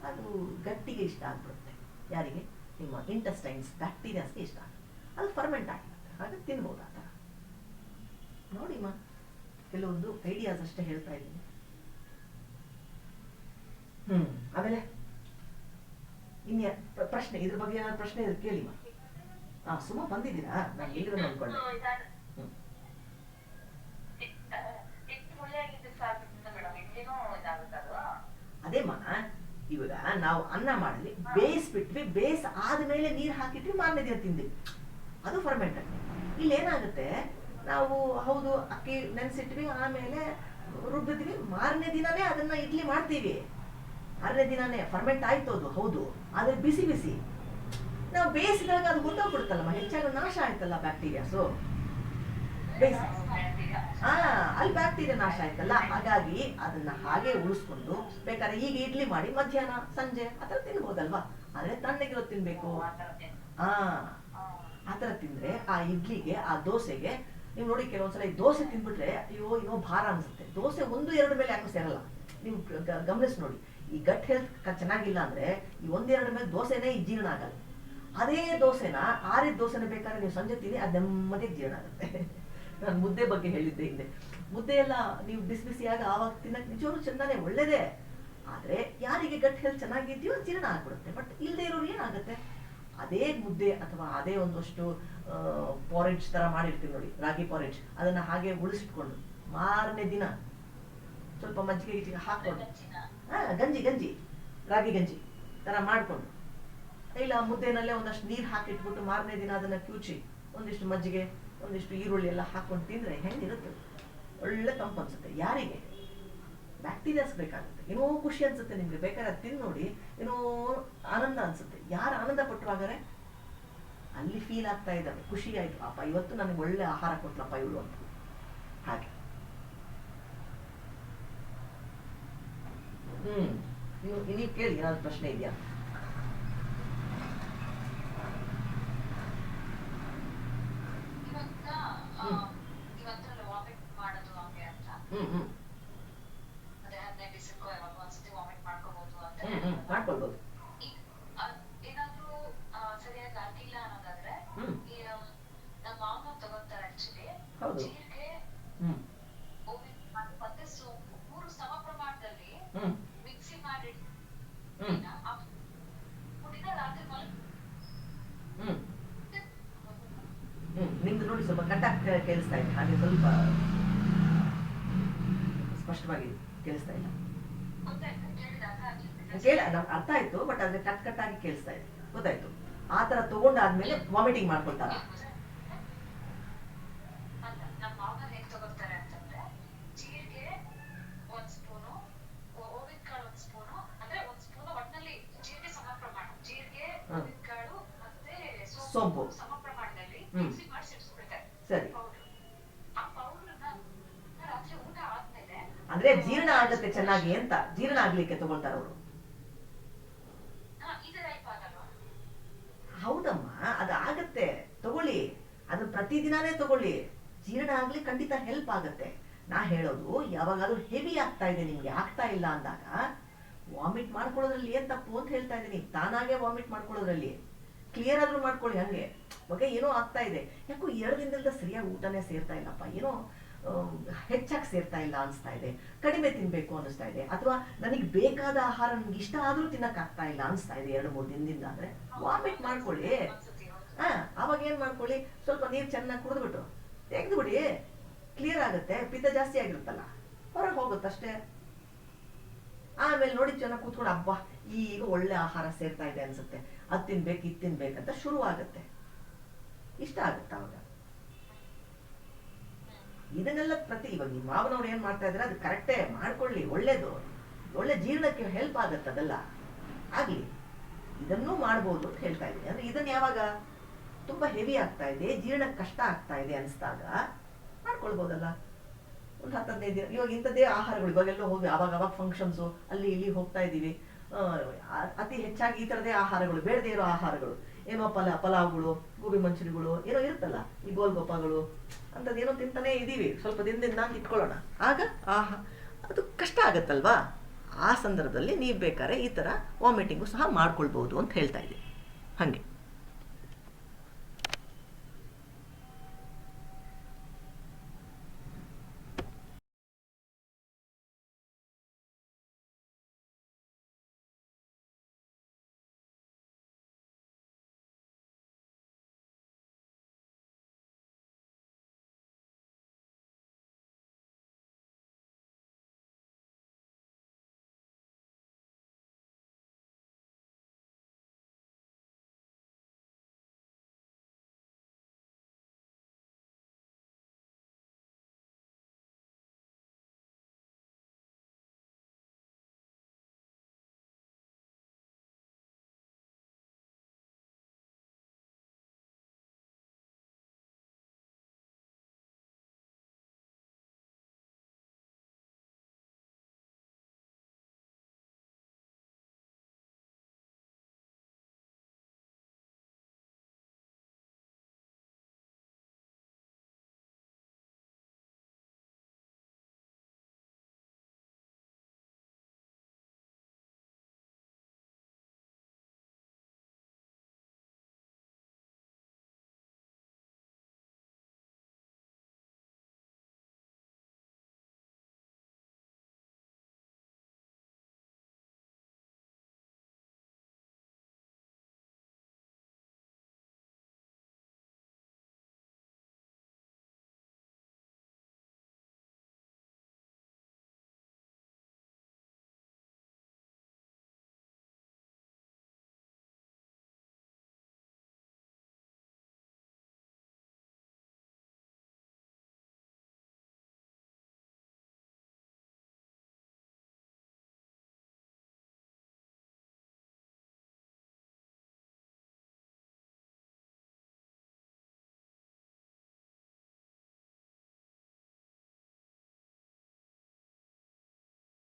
ಅದು ಗಟ್ಟಿಗೆ ಇಷ್ಟ ಆಗ್ಬಿಡುತ್ತೆ. ಯಾರಿಗೆ? ನಿಮ್ಮ ಇಂಟೆಸ್ಟೈನ್ಸ್ ಬ್ಯಾಕ್ಟೀರಿಯಾಸ್ಗೆ ಇಷ್ಟ ಆಗುತ್ತೆ, ಅದು ಫರ್ಮೆಂಟ್ ಆಗಿರುತ್ತೆ, ಹಾಗೆ ತಿನ್ಬೋದು. ಆ ಥರ ನೋಡಿಮ್ಮ, ಕೆಲವೊಂದು ಐಡಿಯಾಸ್ ಅಷ್ಟೇ ಹೇಳ್ತಾ ಇದ್ದೀನಿ. ಆಮೇಲೆ ಇನ್ಯ ಪ್ರಶ್ನೆ, ಇದ್ರ ಬಗ್ಗೆ ಏನಾದ್ರು ಪ್ರಶ್ನೆ ಇದೆ ಕೇಳಿಮ್ಮ. ಸುಮ್ಮ ಬಂದಿದ್ದೀರಾ? ನಾನು ಎಲ್ಲಿರೋ ನೋಡ್ಕೊಂಡೆ. ಅದೇಮ್ಮ, ಇವಾಗ ನಾವು ಅನ್ನ ಮಾಡಲಿ, ಬೇಯಿಸ್ಬಿಟ್ವಿ, ಬೇಯಿಸ್ ಆದ್ಮೇಲೆ ನೀರು ಹಾಕಿಟ್ವಿ, ಮಾರನೇ ದಿನ ತಿಂದ್ವಿ, ಅದು ಫರ್ಮೆಂಟ್ ಆಗಿ. ಇಲ್ಲಿ ಏನಾಗುತ್ತೆ, ನಾವು ಹೌದು ಅಕ್ಕಿ ನೆನೆಸಿಟ್ವಿ, ಆಮೇಲೆ ರುಬ್ಬಿದ್ವಿ, ಮಾರನೇ ದಿನನೇ ಅದನ್ನ ಇಡ್ಲಿ ಮಾಡ್ತೀವಿ, ಮಾರನೇ ದಿನಾನೇ ಫರ್ಮೆಂಟ್ ಆಯ್ತು ಅದು, ಹೌದು. ಆದ್ರೆ ಬಿಸಿ ನಾವು ಬೇಯಿಸಿದಾಗ ಅದು ಗೊತ್ತಾಗ್ಬಿಡುತ್ತಲ್ಲಮ್ಮ, ಹೆಚ್ಚಾಗಿ ನಾಶ ಆಯ್ತಲ್ಲ ಬ್ಯಾಕ್ಟೀರಿಯಾಸು, ಅಲ್ಲಿ ಬ್ಯಾಕ್ಟೀರಿಯಾ ನಾಶ ಆಯ್ತಲ್ಲ. ಹಾಗಾಗಿ ಅದನ್ನ ಹಾಗೆ ಉಳಿಸ್ಕೊಂಡು ಬೇಕಾದ್ರೆ ಈಗ ಇಡ್ಲಿ ಮಾಡಿ ಮಧ್ಯಾಹ್ನ ಸಂಜೆ ಆತರ ತಿನ್ಬೋದಲ್ವಾ, ಆದರೆ ತಣ್ಣಗಿರೋದು ತಿನ್ಬೇಕು. ಆ ಥರ ತಿಂದರೆ ಆ ಇಡ್ಲಿಗೆ ಆ ದೋಸೆಗೆ ನೀವು ನೋಡಿ ಕೆಲವೊಂದ್ಸಲ ಈ ದೋಸೆ ತಿಂದ್ಬಿಟ್ರೆ ಅಯ್ಯೋ ಏನೋ ಭಾರ ಅನಿಸುತ್ತೆ. ದೋಸೆ 1-2 ಮೇಲೆ ಯಾಕೋ ಸೇರಲ್ಲ. ನೀವು ಗಮನಿಸಿ ನೋಡಿ, ಈ ಗಟ್ ಹೆಲ್ತ್ ಚೆನ್ನಾಗಿಲ್ಲ ಅಂದರೆ ಈ 1-2 ಮೇಲೆ ದೋಸೆನೇ ಜೀರ್ಣ ಆಗಲ್ಲ. ಅದೇ ದೋಸೆನ ಆರಿದ ದೋಸೆನ ಬೇಕಾದ್ರೆ ನೀವು ಸಂಜೆ ತಿನ್ನಿ, ಅದು ನೆಮ್ಮದಿಗೆ ಜೀರ್ಣ ಆಗುತ್ತೆ. ನಾನು ಮುದ್ದೆ ಬಗ್ಗೆ ಹೇಳಿದ್ದೆ ಹಿಂದೆ. ಮುದ್ದೆ ಎಲ್ಲ ನೀವು ಬಿಸಿ ಬಿಸಿಯಾಗ ಆವಾಗ ತಿನ್ನಕ್ಕೆ ನಿಜವಾಗ್ಲೂ ಚೆನ್ನಾನೇ ಒಳ್ಳೇದೇ. ಆದರೆ ಯಾರಿಗೆ ಗಟ್ ಹೆಲ್ತ್ ಚೆನ್ನಾಗಿದೆಯೋ ಜೀರ್ಣ ಆಗ್ಬಿಡುತ್ತೆ. ಬಟ್ ಇಲ್ಲದೆ ಇರೋರು ಏನಾಗುತ್ತೆ, ಅದೇ ಮುದ್ದೆ ಅಥವಾ ಅದೇ ಒಂದಷ್ಟು ಪಾರೇಜ್ ಥರ ಮಾಡಿರ್ತೀವಿ ನೋಡಿ, ರಾಗಿ ಪಾರೇಜ್, ಅದನ್ನು ಹಾಗೆ ಉಳಿಸಿಟ್ಕೊಂಡು ಮಾರನೇ ದಿನ ಸ್ವಲ್ಪ ಮಜ್ಜಿಗೆ ಹಾಕ್ಕೊಂಡು ಗಂಜಿ ರಾಗಿ ಗಂಜಿ ಥರ ಮಾಡಿಕೊಂಡು, ಇಲ್ಲ ಮುದ್ದೆನಲ್ಲೇ ಒಂದಷ್ಟು ನೀರು ಹಾಕಿಟ್ಬಿಟ್ಟು ಮಾರನೇ ದಿನ ಅದನ್ನು ಕ್ಯೂಚಿ ಒಂದಿಷ್ಟು ಮಜ್ಜಿಗೆ ಒಂದಿಷ್ಟು ಈರುಳ್ಳಿ ಎಲ್ಲ ಹಾಕ್ಕೊಂಡು ತಿಂದರೆ ಹೆಂಗಿರುತ್ತೆ, ಒಳ್ಳೆ ತಂಪು ಅನ್ಸುತ್ತೆ. ಯಾರಿಗೆ ಬ್ಯಾಕ್ಟೀರಿಯಾಸ್ ಬೇಕಾಗುತ್ತೆ, ಏನೋ ಖುಷಿ ಅನ್ಸುತ್ತೆ ನಿಮ್ಗೆ, ಬೇಕಾದ್ರೆ ಅದು ತಿಂದು ನೋಡಿ ಏನೋ ಆನಂದ ಅನ್ಸುತ್ತೆ. ಯಾರು ಆನಂದ ಪಟ್ಟವಾಗರೆ ಅಲ್ಲಿ ಫೀಲ್ ಆಗ್ತಾ ಇದ್ದಾವೆ, ಖುಷಿ ಆಯ್ತು, ಪಾಪ ಇವತ್ತು ನನಗೆ ಒಳ್ಳೆ ಆಹಾರ ಕೊಟ್ಲಪ್ಪ ಇವಳು ಅಂತ. ಹಾಗೆ ನೀವು ಕೇಳಿ, ಏನಾದ್ರು ಪ್ರಶ್ನೆ ಇದೆಯಾ? ಮಾಡ್ಕೊಳ್ಬಹುದು. ಏನಾದ್ರೂ ಸರಿಯಾಗಿ ಆಗಿಲ್ಲ ಅನ್ನೋದಾದ್ರೆ ನಮ್ಮ ಮಾವ ತಗೋತಾರೆ ಆಕ್ಚುಲಿ ಜೀರಿಗೆ ಮತ್ತೆ ಸೋಂಪು 3 ಸಮ ಪ್ರಮಾಣದಲ್ಲಿ ಮಿಕ್ಸಿ ಮಾಡಿ ಪುಡಿನ ರಾತ್ರಿ ನಿಮ್ದು ನೋಡಿ ಸ್ವಲ್ಪ ಕಟ್ಟಾಗಿ ಕೇಳಿಸ್ತಾ ಇದೆ, ಹಾಗೆ ಸ್ವಲ್ಪ ಸ್ಪಷ್ಟವಾಗಿ ಕೇಳಿಸ್ತಾ ಇಲ್ಲ. ಅರ್ಥ ಆಯ್ತು, ಬಟ್ ಅದ್ರ ಕಟ್ಟಾಗಿ ಕೇಳಿಸ್ತಾ ಇದೆ. ಗೊತ್ತಾಯ್ತು. ಆ ತರ ತಗೊಂಡಾದ್ಮೇಲೆ ವಾಮಿಟಿಂಗ್ ಮಾಡ್ಕೊಳ್ತಾರ? ನಮ್ಮ ಮಾವ ಹೇಗೆ ತಗೋತಾರೆ ಅಂತಂದ್ರೆ ಜೀರಿಗೆ 1 ಸ್ಪೂನು, ಓವಿನ ಕಾಳು 1 ಸ್ಪೂನು, ಅಂದ್ರೆ 1 ಸ್ಪೂನು ಒಟ್ಟಿನಲ್ಲಿ ಜೀರಿಗೆ ಸಮ ಪ್ರಮಾಣ, ಜೀರಿಗೆ ಓವಿನ ಕಾಳು ಮತ್ತೆ ಸೋಂಪು ಸಮ ಪ್ರಮಾಣದಲ್ಲಿ ಮಿಕ್ಸಿ ಮಾಡಿ ಸಿಡಿಸ್ಬಿಡ್ತಾರೆ. ಸರಿ. ಆ ಪೌಡರ್ನ ರಾತ್ರಿ ಊಟ ಆದ್ಮೇಲೆ ಅಂದ್ರೆ ಜೀರ್ಣ ಆಗುತ್ತೆ ಚೆನ್ನಾಗಿ ಅಂತ, ಜೀರ್ಣ ಆಗ್ಲಿಕ್ಕೆ ತಗೊಳ್ತಾರ ಅವರು. ಹೌದಮ್ಮ, ಅದಾಗತ್ತೆ, ತಗೊಳ್ಳಿ, ಅದು ಪ್ರತಿದಿನಾನೇ ತಗೊಳ್ಳಿ, ಜೀರ್ಣ ಆಗ್ಲಿ ಖಂಡಿತ ಹೆಲ್ಪ್ ಆಗತ್ತೆ. ನಾ ಹೇಳೋದು ಯಾವಾಗಾದ್ರೂ ಹೆವಿ ಆಗ್ತಾ ಇದೆ ನಿಮ್ಗೆ, ಆಗ್ತಾ ಇಲ್ಲ ಅಂದಾಗ ವಾಮಿಟ್ ಮಾಡ್ಕೊಳ್ಳೋದ್ರಲ್ಲಿ ಏನ್ ತಪ್ಪು ಅಂತ ಹೇಳ್ತಾ ಇದ್ದೀನಿ. ತಾನಾಗೆ ವಾಮಿಟ್ ಮಾಡ್ಕೊಳ್ಳೋದ್ರಲ್ಲಿ ಕ್ಲಿಯರ್ ಆದ್ರೂ ಮಾಡ್ಕೊಳ್ಳಿ. ಹಂಗೆ ಬಗ್ಗೆ ಏನೋ ಆಗ್ತಾ ಇದೆ, ಯಾಕೋ 2 ದಿನದಿಂದ ಸರಿಯಾಗಿ ಊಟನೇ ಸೇರ್ತಾ ಇಲ್ಲಪ್ಪ, ಏನೋ ಹೆಚ್ಚಾಗಿ ಸೇರ್ತಾ ಇಲ್ಲ ಅನಿಸ್ತಾ ಇದೆ, ಕಡಿಮೆ ತಿನ್ಬೇಕು ಅನಿಸ್ತಾ ಇದೆ, ಅಥವಾ ನನಗೆ ಬೇಕಾದ ಆಹಾರ ನನಗೆ ಇಷ್ಟ ಆದ್ರೂ ತಿನ್ನಕ್ ಆಗ್ತಾ ಇಲ್ಲ ಅನಿಸ್ತಾ ಇದೆ 2-3 ದಿನದಿಂದ ಅಂದ್ರೆ ವಾಮಿಟ್ ಮಾಡ್ಕೊಳ್ಳಿ. ಅವಾಗ ಏನ್ ಮಾಡ್ಕೊಳ್ಳಿ, ಸ್ವಲ್ಪ ನೀರು ಚೆನ್ನಾಗಿ ಕುಡಿದ್ಬಿಟ್ಟು ತೆಗೆದು ಬಿಡಿ, ಕ್ಲಿಯರ್ ಆಗುತ್ತೆ. ಪಿತ್ತ ಜಾಸ್ತಿ ಆಗಿರುತ್ತಲ್ಲ, ಹೊರಗೆ ಹೋಗುತ್ತಷ್ಟೇ. ಆಮೇಲೆ ನೋಡಿ ಚೆನ್ನಾಗಿ ಕೂತ್ಕೊಂಡು ಹಬ್ಬ ಈಗ ಒಳ್ಳೆ ಆಹಾರ ಸೇರ್ತಾ ಇದೆ ಅನ್ಸುತ್ತೆ, ಅದ್ ತಿನ್ಬೇಕು ಇದು ತಿನ್ಬೇಕಂತ ಶುರು ಆಗುತ್ತೆ, ಇಷ್ಟ ಆಗುತ್ತೆ ಅವಾಗ. ಇದನ್ನೆಲ್ಲ ಇವಾಗ ನಿಮ್ಮ ಮಾವನವ್ರು ಏನ್ ಮಾಡ್ತಾ ಇದ್ರೆ ಅದು ಕರೆಕ್ಟೇ ಮಾಡ್ಕೊಳ್ಳಿ, ಒಳ್ಳೇದು, ಒಳ್ಳೆ ಜೀರ್ಣಕ್ಕೆ ಹೆಲ್ಪ್ ಆಗತ್ತೆ, ಅದೆಲ್ಲ ಆಗ್ಲಿ. ಇದನ್ನೂ ಮಾಡ್ಬೋದು ಅಂತ ಹೇಳ್ತಾ ಇದ್ದೀನಿ. ಅಂದ್ರೆ ಇದನ್ನ ಯಾವಾಗ ತುಂಬಾ ಹೆವಿ ಆಗ್ತಾ ಇದೆ, ಜೀರ್ಣಕ್ಕೆ ಕಷ್ಟ ಆಗ್ತಾ ಇದೆ ಅನ್ಸ್ದಾಗ ಮಾಡ್ಕೊಳ್ಬೋದಲ್ಲ. ಒಂದು 10-15 ದಿನ ಇವಾಗ ಇಂಥದ್ದೇ ಆಹಾರಗಳು, ಇವಾಗೆಲ್ಲ ಹೋಗಿ ಅವಾಗ ಫಂಕ್ಷನ್ಸು ಅಲ್ಲಿ ಇಲ್ಲಿ ಹೋಗ್ತಾ ಇದ್ದೀವಿ, ಅತಿ ಹೆಚ್ಚಾಗಿ ಈ ಥರದೇ ಆಹಾರಗಳು, ಬೇಡದೇ ಇರೋ ಆಹಾರಗಳು, ಏನೋ ಪಲಾವ್ಗಳು, ಗೋಬಿ ಮಂಚೂರಿಗಳು ಏನೋ ಇರುತ್ತಲ್ಲ, ಈ ಗೋಲ್ಗೊಪ್ಪಗಳು ಅಂಥದ್ದೇನೋ ತಿಂತಾನೆ ಇದ್ದೀವಿ, ಸ್ವಲ್ಪ ದಿನದಿಂದ ಇಟ್ಕೊಳ್ಳೋಣ, ಆಗ ಅದು ಕಷ್ಟ ಆಗತ್ತಲ್ವಾ. ಆ ಸಂದರ್ಭದಲ್ಲಿ ನೀವು ಬೇಕಾದ್ರೆ ಈ ಥರ ವಾಮಿಟಿಂಗು ಸಹ ಮಾಡ್ಕೊಳ್ಬೋದು ಅಂತ ಹೇಳ್ತಾ ಇದ್ದೀನಿ. ಹಾಗೆ